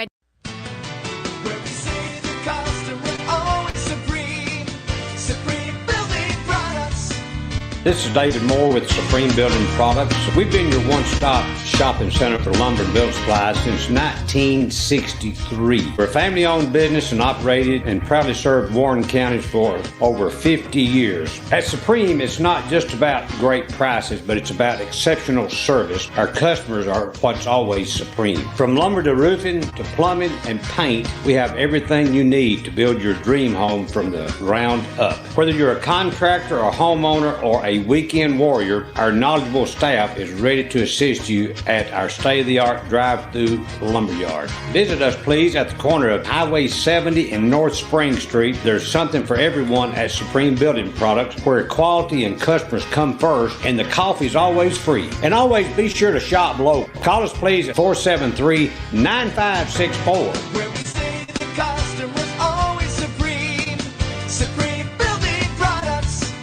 [SPEAKER 15] This is David Moore with Supreme Building Products. We've been your one-stop shopping center for lumber and building supplies since 1963. We're a family-owned business and operated and proudly served Warren County for over 50 years. At Supreme, it's not just about great prices, but it's about exceptional service. Our customers are what's always supreme. From lumber to roofing to plumbing and paint, we have everything you need to build your dream home from the ground up. Whether you're a contractor, a homeowner, or a weekend warrior, our knowledgeable staff is ready to assist you at our state-of-the-art drive-through lumberyard. Visit us, please, at the corner of Highway 70 and North Spring Street. There's something for everyone at Supreme Building Products, where quality and customers come first, and the coffee's always free. And always be sure to shop local. Call us, please, at 473-9564.
[SPEAKER 16] Where we say the customer's always supreme. Supreme Building Products.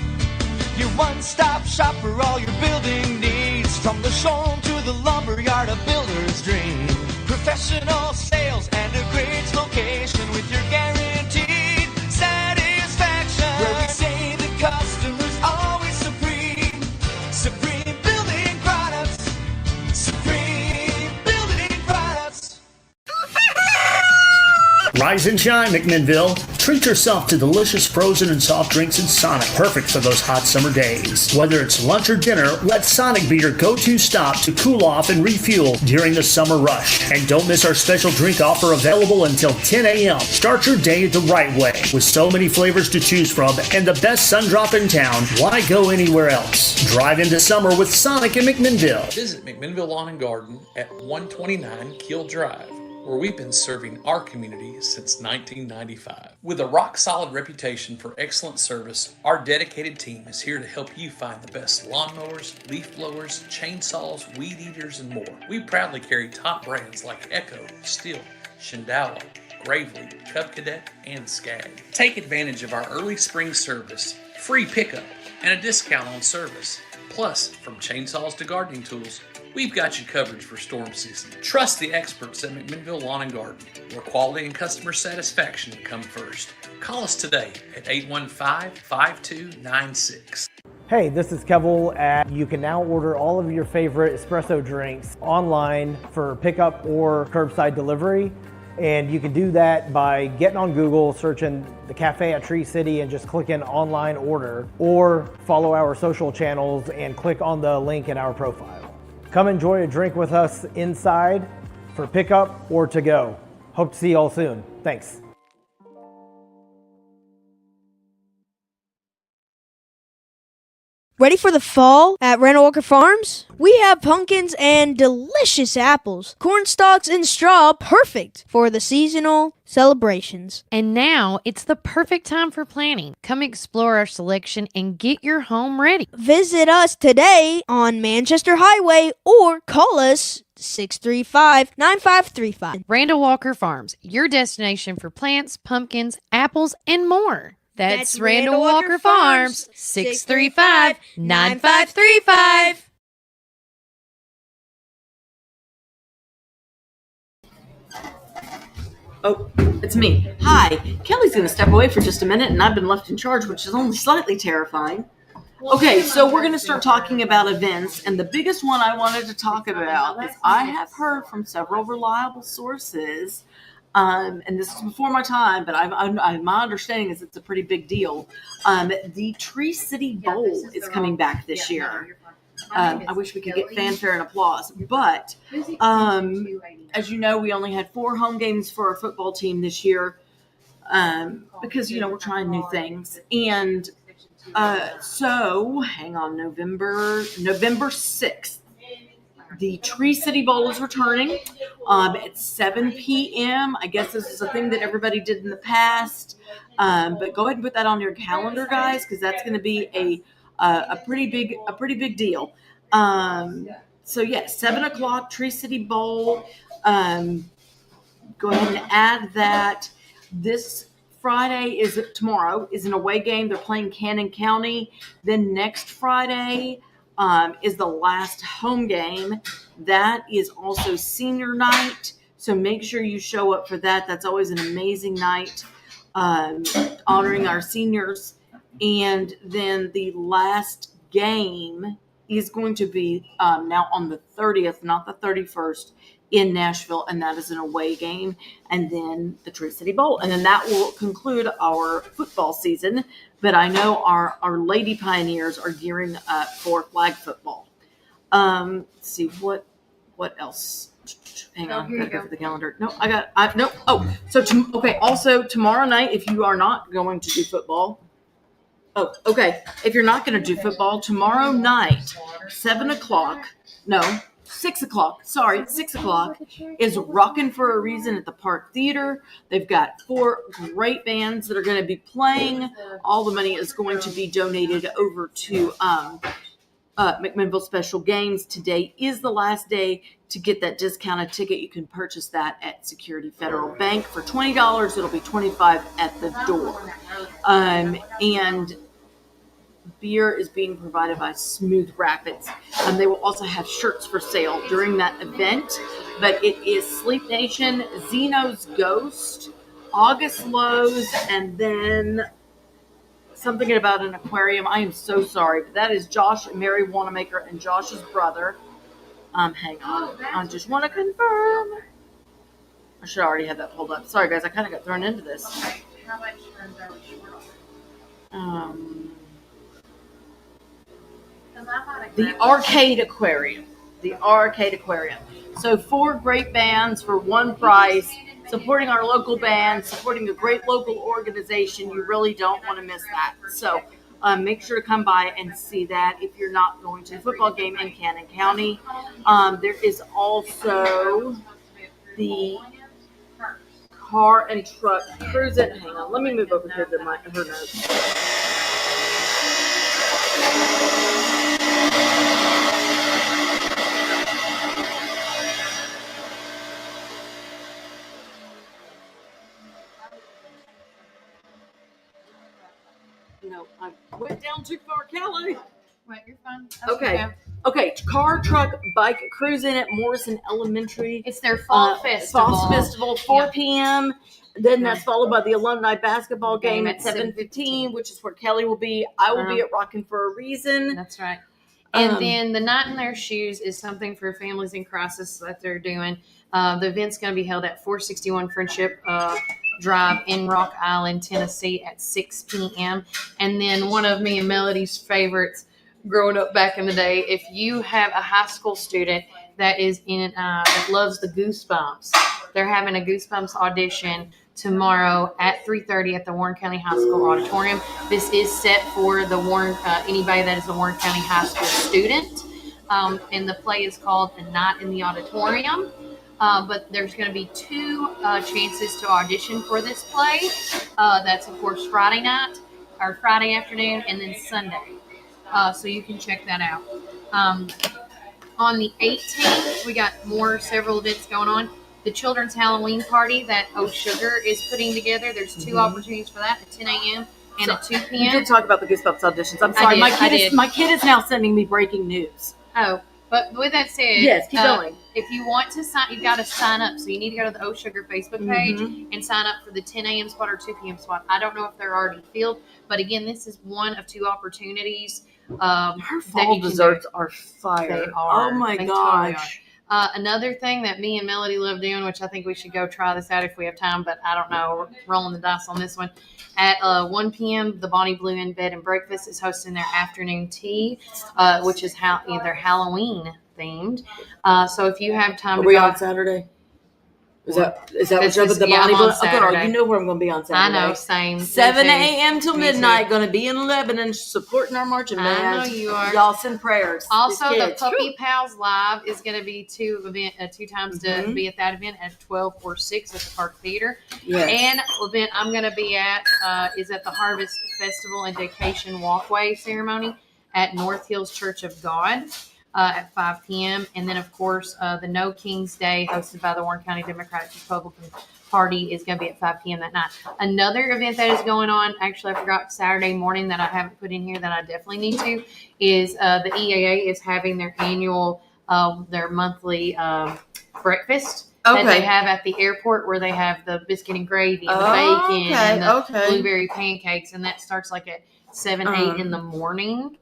[SPEAKER 16] Your one-stop shop for all your building needs. From the showroom to the lumberyard, a builder's dream. Professional sales and a great location with your guaranteed satisfaction. Where we say the customer's always supreme. Supreme Building Products. Supreme Building Products.
[SPEAKER 17] Rise and shine, McMinnville. Treat yourself to delicious frozen and soft drinks in Sonic, perfect for those hot summer days. Whether it's lunch or dinner, let Sonic be your go-to stop to cool off and refuel during the summer rush. And don't miss our special drink offer, available until 10 a.m. Start your day the right way. With so many flavors to choose from and the best sun drop in town, why go anywhere else? Drive into summer with Sonic in McMinnville.
[SPEAKER 18] Visit McMinnville Lawn and Garden at 129 Keel Drive, where we've been serving our community since 1995. With a rock-solid reputation for excellent service, our dedicated team is here to help you find the best lawnmowers, leaf blowers, chainsaws, weed eaters, and more. We proudly carry top brands like Echo, Stihl, Shindala, Gravely, Cub Cadet, and Skag. Take advantage of our early spring service, free pickup, and a discount on service. Plus, from chainsaws to gardening tools, we've got you covered for storm season. Trust the experts at McMinnville Lawn and Garden, where quality and customer satisfaction come first. Call us today at 815-5296.
[SPEAKER 8] Hey, this is Kevel at You can now order all of your favorite espresso drinks online for pickup or curbside delivery. And you can do that by getting on Google, searching the cafe at Tree City and just clicking online order, or follow our social channels and click on the link in our profile. Come enjoy a drink with us inside for pickup or to go. Hope to see you all soon. Thanks.
[SPEAKER 12] Ready for the fall at Randall Walker Farms? We have pumpkins and delicious apples, corn stalks and straw, perfect for the seasonal celebrations.
[SPEAKER 1] And now it's the perfect time for planting. Come explore our selection and get your home ready.
[SPEAKER 12] Visit us today on Manchester Highway or call us 635-9535.
[SPEAKER 1] Randall Walker Farms, your destination for plants, pumpkins, apples, and more. That's Randall Walker Farms, 635-9535.
[SPEAKER 13] Oh, it's me. Hi. Kelly's going to step away for just a minute, and I've been left in charge, which is only slightly terrifying. Okay, so we're going to start talking about events, and the biggest one I wanted to talk about is I have heard from several reliable sources, and this is before my time, but my understanding is it's a pretty big deal. The Tree City Bowl is coming back this year. I wish we could get fanfare and applause. But as you know, we only had 4 home games for our football team this year because, we're trying new things. And so, hang on, November 6th. The Tree City Bowl is returning at 7 p.m. I guess this is a thing that everybody did in the past, but go ahead and put that on your calendar, guys, because that's going to be a pretty big deal. So yeah, 7 o'clock Tree City Bowl. Go ahead and add that. This Friday tomorrow is an away game. They're playing Cannon County. Then next Friday is the last home game. That is also senior night. So make sure you show up for that. That's always an amazing night, honoring our seniors. And then the last game is going to be now on the 30th, not the 31st, in Nashville, and that is an away game, and then the Tree City Bowl, and then that will conclude our football season. But I know our Lady Pioneers are gearing up for flag football. Let's see what else. Hang on,
[SPEAKER 1] Here you go.
[SPEAKER 13] for the calendar. No, no. Oh, okay. Also, tomorrow night, if you are not going to do football. Oh, okay. If you're not going to do football, tomorrow night, 7 o'clock. No. 6 o'clock. Sorry, 6 o'clock is Rockin' for a Reason at the Park Theater. They've got 4 great bands that are going to be playing. All the money is going to be donated over to McMinnville Special Games. Today is the last day to get that discounted ticket. You can purchase that at Security Federal Bank for $20. It'll be $25 at the door. And beer is being provided by Smooth Rapids. They will also have shirts for sale during that event. But it is Sleep Nation, Zeno's Ghost, August Lows, and then something about an aquarium. I am so sorry, but that is Josh and Mary Wanamaker and Josh's brother. Hang on. I just want to confirm. I should already have that pulled up. Sorry, guys. I kind of got thrown into this.
[SPEAKER 1] How much
[SPEAKER 13] The Arcade Aquarium. The Arcade Aquarium. So 4 great bands for one price, supporting our local band, supporting a great local organization. You really don't want to miss that. So make sure to come by and see that if you're not going to the football game in Cannon County. There is also the car and truck cruising. Hang on, let me move over here to her notes. No, I went down too far, Kelly.
[SPEAKER 1] Wait, you're fine.
[SPEAKER 13] Okay. Car, truck, bike cruising at Morrison Elementary.
[SPEAKER 1] It's their fall festival.
[SPEAKER 13] Fall festival, 4 p.m. Then that's followed by the alumni basketball game at 7:15, which is where Kelly will be. I will be at Rockin' for a Reason.
[SPEAKER 1] That's right. And then the Night in Their Shoes is something for families in crisis that they're doing. The event's going to be held at 461 Friendship Drive in Rock Island, Tennessee at 6 p.m. And then one of me and Melody's favorites growing up back in the day, if you have a high school student that is that loves the Goosebumps, they're having a Goosebumps audition tomorrow at 3:30 at the Warren County High School auditorium. This is set for the anybody that is a Warren County High School student. And the play is called A Night in the Auditorium. But there's going to be 2 chances to audition for this play. That's, of course, Friday night or Friday afternoon and then Sunday. So you can check that out. On the 18th, we got several events going on. The Children's Halloween Party that Oh Sugar is putting together. There's 2 opportunities for that at 10 a.m. and at 2 p.m.
[SPEAKER 13] You did talk about the Goosebumps auditions. I'm sorry. My kid is now sending me breaking news.
[SPEAKER 1] Oh, but with that said,
[SPEAKER 13] yes, keep going.
[SPEAKER 1] If you want to sign, you've got to sign up. So you need to go to the Oh Sugar Facebook page and sign up for the 10 a.m. spot or 2 p.m. spot. I don't know if they're already filled, but again, this is one of 2 opportunities.
[SPEAKER 13] Her fall desserts are fire.
[SPEAKER 1] They are.
[SPEAKER 13] Oh my
[SPEAKER 1] They
[SPEAKER 13] gosh.
[SPEAKER 1] totally are. Another thing that me and Melody love doing, which I think we should go try this out if we have time, but I don't know, we're rolling the dice on this one. At 1 p.m., the Bonnie Blue Inn Bed and Breakfast is hosting their afternoon tea, which is either Halloween themed. So if you have time
[SPEAKER 13] Are we on Saturday? Is that what's up with the Bonnie Blue? Okay, girl, you know where I'm going to be on Saturday.
[SPEAKER 1] I know, same.
[SPEAKER 13] 7 a.m. till midnight. Going to be in Lebanon supporting our marching band.
[SPEAKER 1] I know you are.
[SPEAKER 13] Y'all send prayers.
[SPEAKER 1] Also, the Puppy Pals Live is going to be two times to be at that event at 12 or 6 at the Park Theater.
[SPEAKER 13] Yes.
[SPEAKER 1] And event I'm going to be at is at the Harvest Festival and Dedication Walkway Ceremony at North Hills Church of God. At 5 p.m. And then, of course, the No Kings Day hosted by the Warren County Democratic Republican Party is going to be at 5 p.m. that night. Another event that is going on, actually I forgot Saturday morning that I haven't put in here that I definitely need to, is the EAA is having their annual, their monthly breakfast that they have at the airport where they have the biscuit and gravy and the bacon and the blueberry pancakes. And that starts like at 7, 8 in the morning.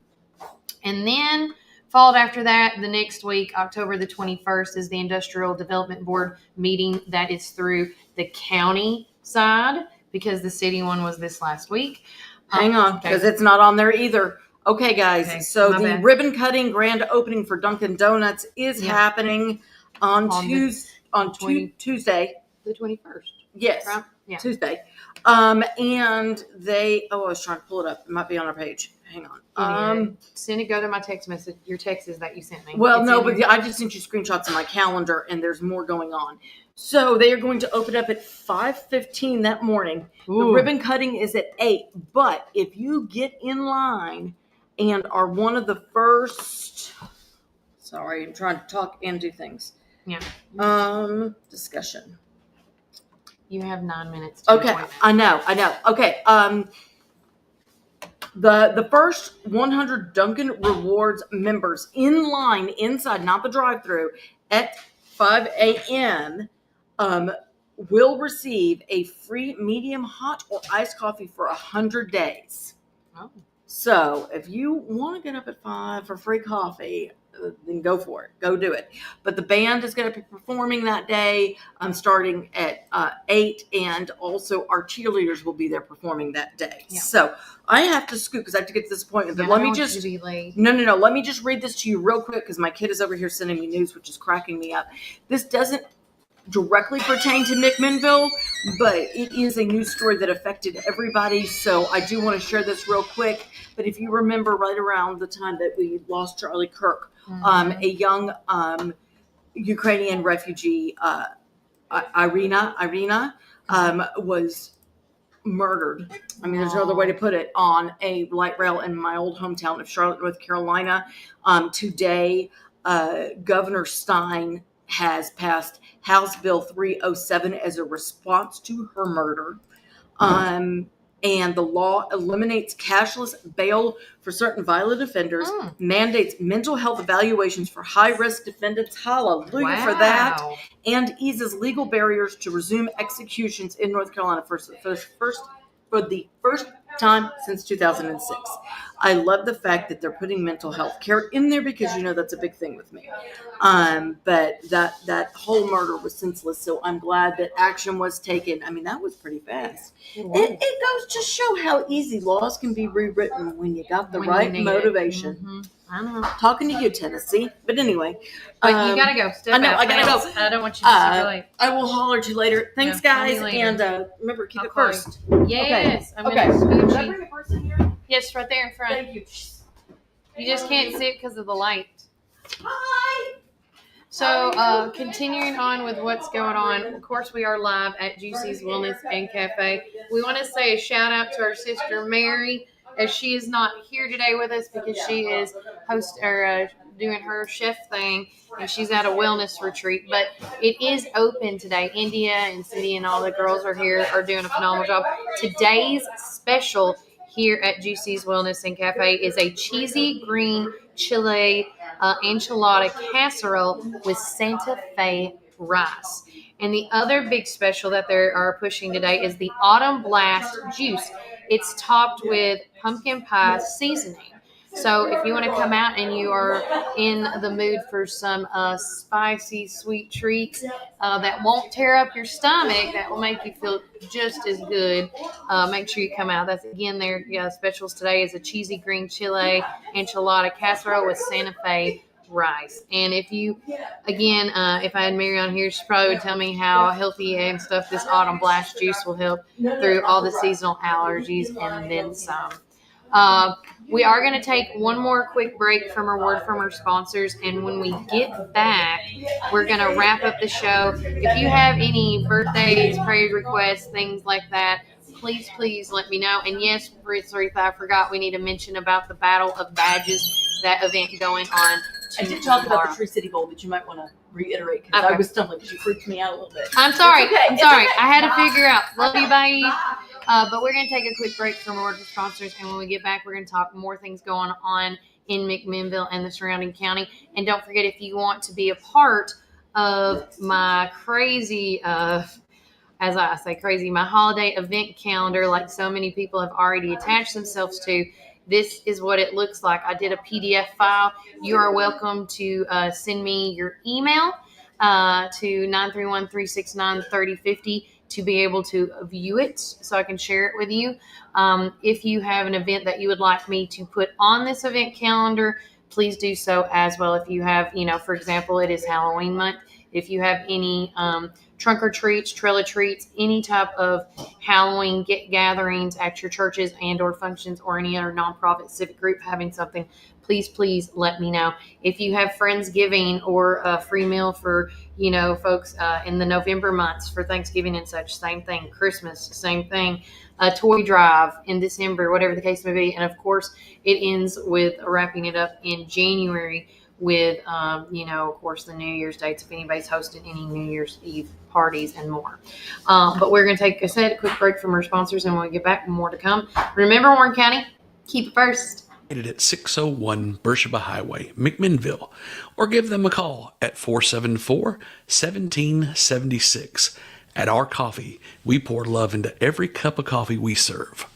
[SPEAKER 1] And then followed after that, the next week, October the 21st, is the Industrial Development Board meeting that is through the county side because the city one was this last week.
[SPEAKER 13] Hang on, because it's not on there either. Okay, guys. So the ribbon cutting grand opening for Dunkin' Donuts is happening on Tuesday.
[SPEAKER 1] The 21st.
[SPEAKER 13] Yes.
[SPEAKER 1] Right? Yeah.
[SPEAKER 13] Tuesday. And they, I was trying to pull it up. It might be on our page. Hang on.
[SPEAKER 1] Send it, go to my text message, your texts that you sent me.
[SPEAKER 13] Well, no, but I just sent you screenshots of my calendar and there's more going on. So they are going to open up at 5:15 that morning. Ooh. The ribbon cutting is at 8. But if you get in line and are one of the first, sorry, I'm trying to talk and do things.
[SPEAKER 1] Yeah.
[SPEAKER 13] Discussion.
[SPEAKER 1] You have 9 minutes.
[SPEAKER 13] Okay. I know. Okay. The first 100 Dunkin' Rewards members in line inside, not the drive-through, at 5 a.m. Will receive a free medium hot or iced coffee for 100 days.
[SPEAKER 1] Oh.
[SPEAKER 13] So if you want to get up at 5 for free coffee, then go for it. Go do it. But the band is going to be performing that day. Starting at 8, and also our cheerleaders will be there performing that day. Yeah. So I have to scoot because I have to get to this appointment. But let me just no. Let me just read this to you real quick because my kid is over here sending me news, which is cracking me up. This doesn't directly pertain to McMinnville, but it is a news story that affected everybody. So I do want to share this real quick. But if you remember, right around the time that we lost Charlie Kirk, a young Ukrainian refugee, Irina, was murdered. I mean, there's no other way to put it, on a light rail in my old hometown of Charlotte, North Carolina. Today, Governor Stein has passed House Bill 307 as a response to her murder. And the law eliminates cashless bail for certain violent offenders, mandates mental health evaluations for high-risk defendants, hallelujah for that, and eases legal barriers to resume executions in North Carolina for the first time since 2006. I love the fact that they're putting mental health care in there because, you know, that's a big thing with me. But that whole murder was senseless, so I'm glad that action was taken. I mean, that was pretty fast. It goes to show how easy laws can be rewritten when you got the right motivation.
[SPEAKER 1] Mm-hmm. I know.
[SPEAKER 13] Talking to you, Tennessee. But anyway.
[SPEAKER 1] But you got to go. Step out.
[SPEAKER 13] I got to go.
[SPEAKER 1] I don't want you to be super late.
[SPEAKER 13] I will holler at you later. Thanks, guys. And remember, keep it first.
[SPEAKER 1] Yes.
[SPEAKER 13] Okay.
[SPEAKER 1] I'm going to
[SPEAKER 13] Did I bring a purse in here?
[SPEAKER 1] Yes, right there in front.
[SPEAKER 13] Thank you.
[SPEAKER 1] You just can't see it because of the light.
[SPEAKER 13] Hi.
[SPEAKER 1] So, continuing on with what's going on, of course, we are live at Juicy's Wellness and Cafe. We want to say a shout out to our sister Mary, as she is not here today with us because she is doing her chef thing, and she's at a wellness retreat. But it is open today. India and Cindy and all the girls are here, are doing a phenomenal job. Today's special here at Juicy's Wellness and Cafe is a cheesy green chile enchilada casserole with Santa Fe rice. And the other big special that they are pushing today is the Autumn Blast juice. It's topped with pumpkin pie seasoning. So if you want to come out and you are in the mood for some spicy, sweet treats that won't tear up your stomach, that will make you feel just as good, make sure you come out. That's, again, their specials today is a cheesy green chile enchilada casserole with Santa Fe rice. And if you, again, if I had Mary on here, she probably would tell me how healthy and stuff this autumn blast juice will help through all the seasonal allergies and then some. We are going to take one more quick break from a word from our sponsors, and when we get back, we're going to wrap up the show. If you have any birthdays, prayer requests, things like that, please let me know. And yes, Aretha, I forgot we need to mention about the Battle of Badges, that event going on.
[SPEAKER 13] I did talk about the Tree City Bowl, but you might want to reiterate because I was stumbling because you freaked me out a little bit.
[SPEAKER 1] I'm sorry.
[SPEAKER 13] Okay.
[SPEAKER 1] I'm sorry. I had to figure out. Love you, bye. But we're going to take a quick break from our sponsors, and when we get back, we're going to talk more things going on in McMinnville and the surrounding county. And don't forget, if you want to be a part of my crazy, as I say crazy, my holiday event calendar, like so many people have already attached themselves to, this is what it looks like. I did a PDF file. You are welcome to send me your email to 931-369-3050 to be able to view it so I can share it with you. If you have an event that you would like me to put on this event calendar, please do so as well. If you have, for example, it is Halloween month. If you have any trunk or treats, trail or treats, any type of Halloween gatherings at your churches and or functions or any other nonprofit civic group having something, please let me know. If you have Friendsgiving or a free meal for, folks in the November months for Thanksgiving and such, same thing. Christmas, same thing. A toy drive in December, whatever the case may be. And of course, it ends with wrapping it up in January with, of course, the New Year's dates, if anybody's hosting any New Year's Eve parties and more. But we're going to take a quick break from our sponsors, and when we get back, more to come. Remember, Warren County, keep it first.
[SPEAKER 6] At 601 Beersheba Highway, McMinnville, or give them a call at 474-1776. At Our Coffee, we pour love into every cup of coffee we serve.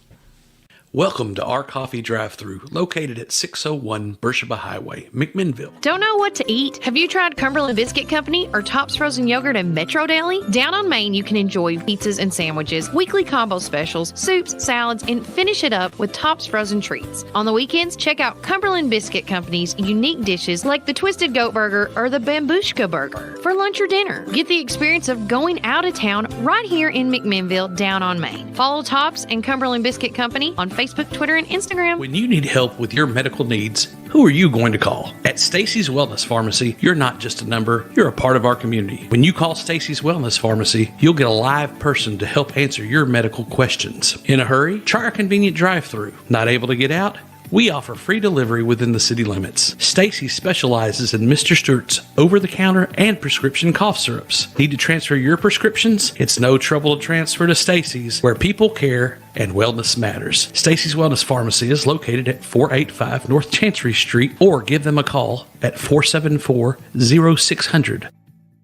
[SPEAKER 6] Welcome to Our Coffee Drive-Thru, located at 601 Beersheba Highway, McMinnville.
[SPEAKER 19] Don't know what to eat? Have you tried Cumberland Biscuit Company or Tops Frozen Yogurt and Metro Deli? Down on Main, you can enjoy pizzas and sandwiches, weekly combo specials, soups, salads, and finish it up with Tops Frozen Treats. On the weekends, check out Cumberland Biscuit Company's unique dishes like the Twisted Goat Burger or the Bambushka Burger. For lunch or dinner, get the experience of going out of town right here in McMinnville, down on Main. Follow Tops and Cumberland Biscuit Company on Facebook, Twitter, and Instagram.
[SPEAKER 6] When you need help with your medical needs, who are you going to call? At Stacy's Wellness Pharmacy, you're not just a number, you're a part of our community. When you call Stacy's Wellness Pharmacy, you'll get a live person to help answer your medical questions. In a hurry? Try our convenient drive-thru. Not able to get out? We offer free delivery within the city limits. Stacy specializes in Mr. Stewart's over-the-counter and prescription cough syrups. Need to transfer your prescriptions? It's no trouble to transfer to Stacy's, where people care and wellness matters. Stacy's Wellness Pharmacy is located at 485 North Chancery Street, or give them a call at 474-0600.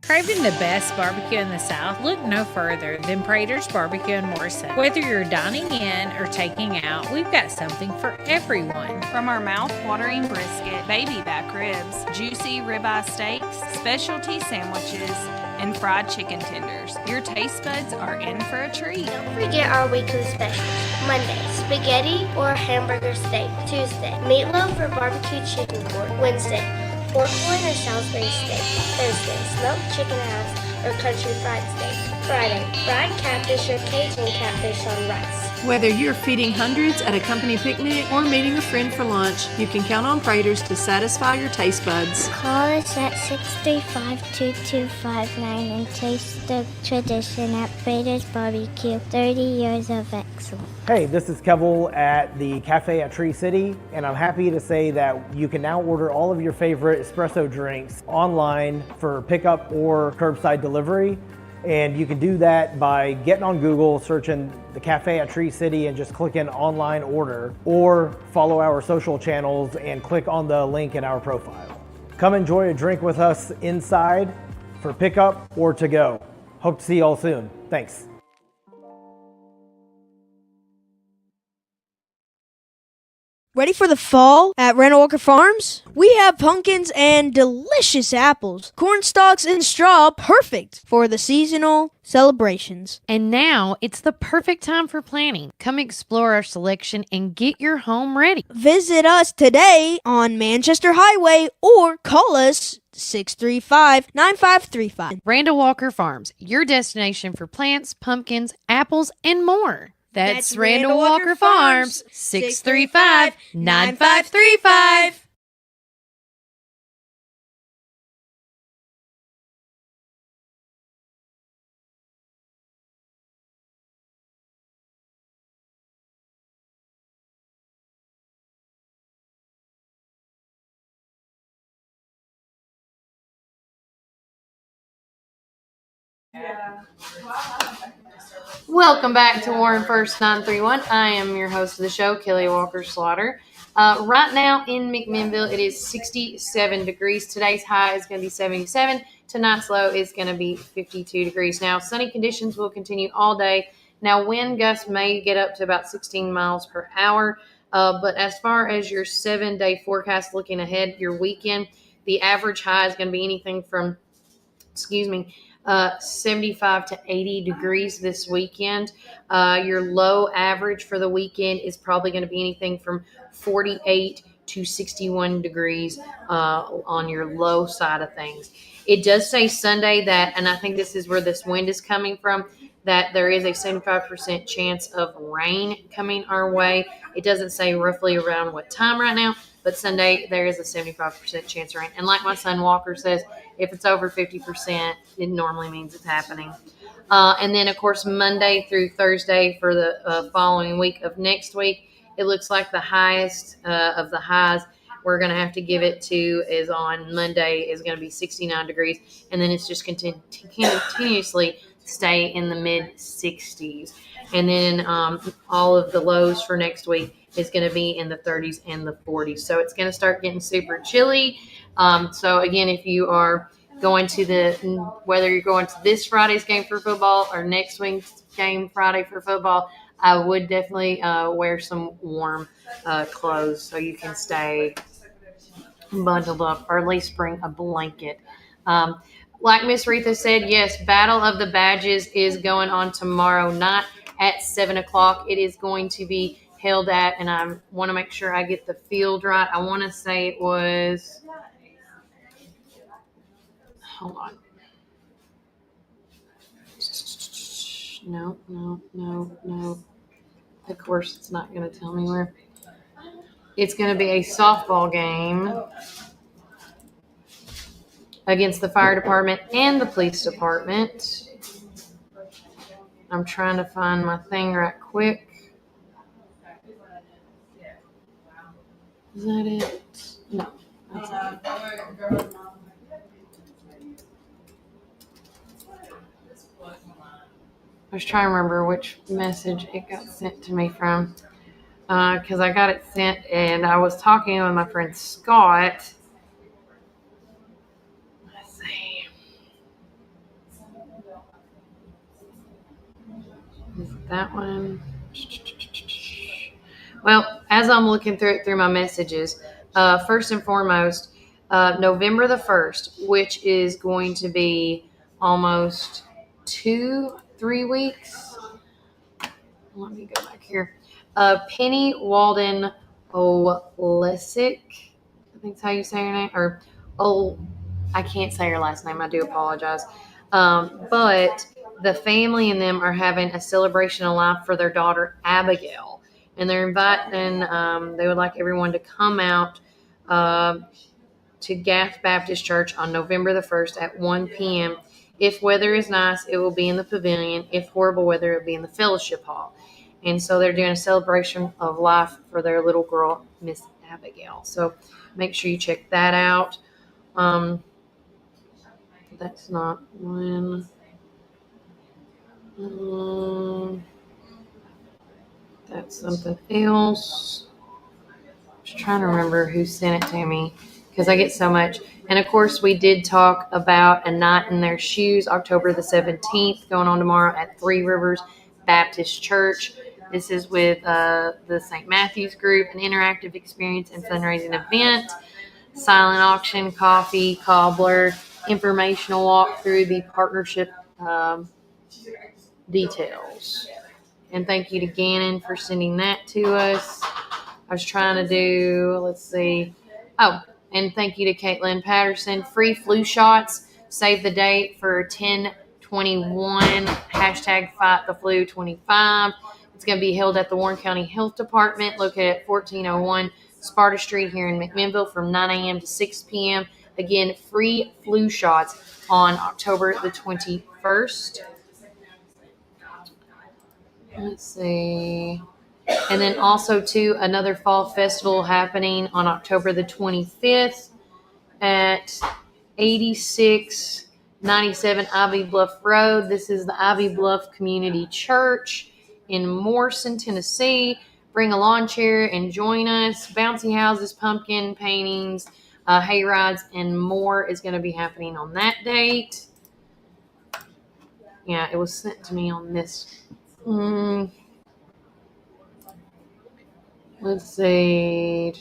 [SPEAKER 20] Craving the best barbecue in the South? Look no further than Prater's Barbecue in Morrison. Whether you're dining in or taking out, we've got something for everyone.
[SPEAKER 21] From our mouth-watering brisket, baby back ribs, juicy ribeye steaks, specialty sandwiches, and fried chicken tenders, your taste buds are in for a treat.
[SPEAKER 22] Don't forget our weekly specials. Monday, spaghetti or hamburger steak. Tuesday, meatloaf or barbecue chicken pork. Wednesday, pork loin or Salisbury steak. Thursday, smoked chicken house or country fried steak. Friday, fried catfish or Cajun catfish on rice.
[SPEAKER 23] Whether you're feeding hundreds at a company picnic or meeting a friend for lunch, you can count on Prater's to satisfy your taste buds.
[SPEAKER 22] Call us at 635-2259 and taste the tradition at Prater's Barbecue. 30 years of excellence.
[SPEAKER 8] Hey, this is Kevel at the Cafe at Tree City, and I'm happy to say that you can now order all of your favorite espresso drinks online for pickup or curbside delivery. And you can do that by getting on Google, searching the Cafe at Tree City and just clicking online order, or follow our social channels and click on the link in our profile. Come enjoy a drink with us inside for pickup or to go. Hope to see you all soon. Thanks.
[SPEAKER 12] Ready for the fall at Randall Walker Farms? We have pumpkins and delicious apples, corn stalks and straw, perfect for the seasonal celebrations.
[SPEAKER 19] And now it's the perfect time for planting. Come explore our selection and get your home ready.
[SPEAKER 12] Visit us today on Manchester Highway or call us 635-9535.
[SPEAKER 19] Randall Walker Farms, your destination for plants, pumpkins, apples, and more. That's Randall Walker Farms, 635-9535.
[SPEAKER 1] Welcome back to Warren First 931. I am your host of the show, Kelly Walker Slaughter. Right now in McMinnville, it is 67 degrees. Today's high is going to be 77. Tonight's low is going to be 52 degrees. Now, sunny conditions will continue all day. Now, wind gusts may get up to about 16 miles per hour. But as far as your 7-day forecast looking ahead, your weekend, the average high is going to be anything from 75 to 80 degrees this weekend. Your low average for the weekend is probably going to be anything from 48 to 61 degrees on your low side of things. It does say Sunday that, and I think this is where this wind is coming from, that there is a 75% chance of rain coming our way. It doesn't say roughly around what time right now, but Sunday there is a 75% chance of rain. And like my son Walker says, if it's over 50%, it normally means it's happening. And then, of course, Monday through Thursday for the following week of next week, it looks like the highest of the highs we're going to have to give it to is on Monday is going to be 69 degrees. And then it's just continuously stay in the mid 60s. And then all of the lows for next week is going to be in the 30s and the 40s. So it's going to start getting super chilly. So again, if you are going to whether you're going to this Friday's game for football or next week's game Friday for football, I would definitely wear some warm clothes so you can stay bundled up, or at least bring a blanket. Like Miss Retha said, yes, Battle of the Badges is going on tomorrow night at 7 o'clock. It is going to be held at, and I want to make sure I get the field right. I want to say it was, hold on. No. Of course, it's not going to tell me where. It's going to be a softball game against the fire department and the police department. I'm trying to find my thing right quick. Is that it? No, that's not it. I was trying to remember which message it got sent to me from, because I got it sent and I was talking with my friend Scott. Let's see. Is it that one? Well, as I'm looking through my messages, first and foremost, November the 1st, which is going to be almost 2-3 weeks. Let me go back here. Penny Walden Olesic, I think that's how you say her name. I can't say her last name. I do apologize. But the family and them are having a celebration of life for their daughter, Abigail. And they're inviting, they would like everyone to come out to Gath Baptist Church on November the 1st at 1 p.m. If weather is nice, it will be in the pavilion. If horrible weather, it will be in the fellowship hall. And so they're doing a celebration of life for their little girl, Miss Abigail. So make sure you check that out. That's not when. That's something else. Just trying to remember who sent it to me because I get so much. And of course, we did talk about A Night in Their Shoes, October the 17th, going on tomorrow at Three Rivers Baptist Church. This is with the St. Matthews Group, an interactive experience and fundraising event, silent auction, coffee, cobbler, informational walk through the partnership details. And thank you to Gannon for sending that to us. I was trying to do, let's see. Oh, and thank you to Caitlin Patterson. Free flu shots. Save the date for 10/21. Hashtag Fight the Flu 25. It's going to be held at the Warren County Health Department, located at 1401 Sparta Street here in McMinnville from 9 a.m. to 6 p.m. Again, free flu shots on October the 21st. Let's see. And then also, too, another fall festival happening on October the 25th at 8697 Ivy Bluff Road. This is the Ivy Bluff Community Church in Morrison, Tennessee. Bring a lawn chair and join us. Bouncy houses, pumpkin paintings, hay rides, and more is going to be happening on that date. Yeah, it was sent to me on this. Let's see.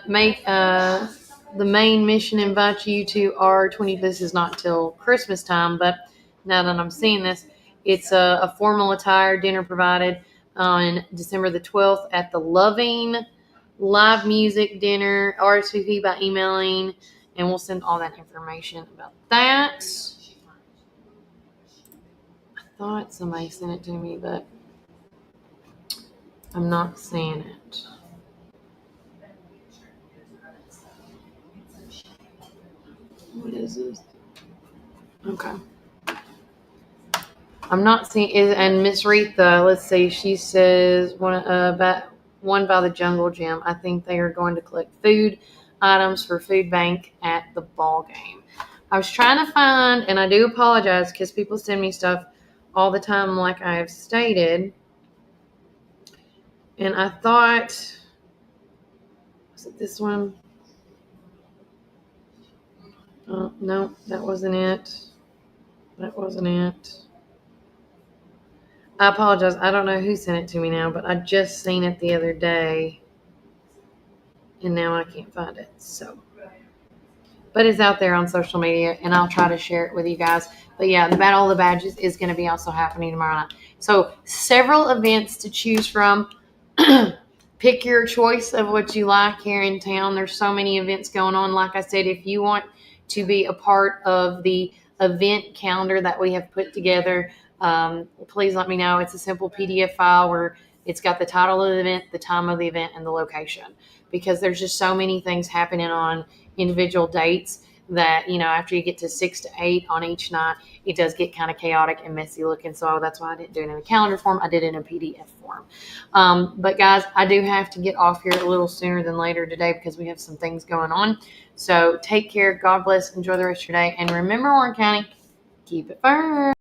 [SPEAKER 1] Make the main mission invite you to our 20. This is not till Christmas time, but now that I'm seeing this, it's a formal attire dinner provided on December the 12th at the Loving. Live music dinner. RSVP by emailing, and we'll send all that information about that. I thought somebody sent it to me, but I'm not seeing it. What is this? Okay. I'm not seeing it. And Miss Retha, let's see, she says one by the Jungle Gym. I think they are going to collect food items for food bank at the ball game. I was trying to find, and I do apologize because people send me stuff all the time, like I have stated. And I thought, was it this one? Oh, no, that wasn't it. That wasn't it. I apologize. I don't know who sent it to me now, but I just seen it the other day. And now I can't find it. So, but it's out there on social media, and I'll try to share it with you guys. But yeah, the Battle of the Badges is going to be also happening tomorrow night. So several events to choose from. Pick your choice of what you like here in town. There's so many events going on. Like I said, if you want to be a part of the event calendar that we have put together, please let me know. It's a simple PDF file where it's got the title of the event, the time of the event, and the location. Because there's just so many things happening on individual dates that, after you get to 6 to 8 on each night, it does get kind of chaotic and messy looking. So that's why I didn't do it in a calendar form. I did it in a PDF form. But guys, I do have to get off here a little sooner than later today because we have some things going on. So take care. God bless. Enjoy the rest of your day. And remember, Warren County, keep it firm.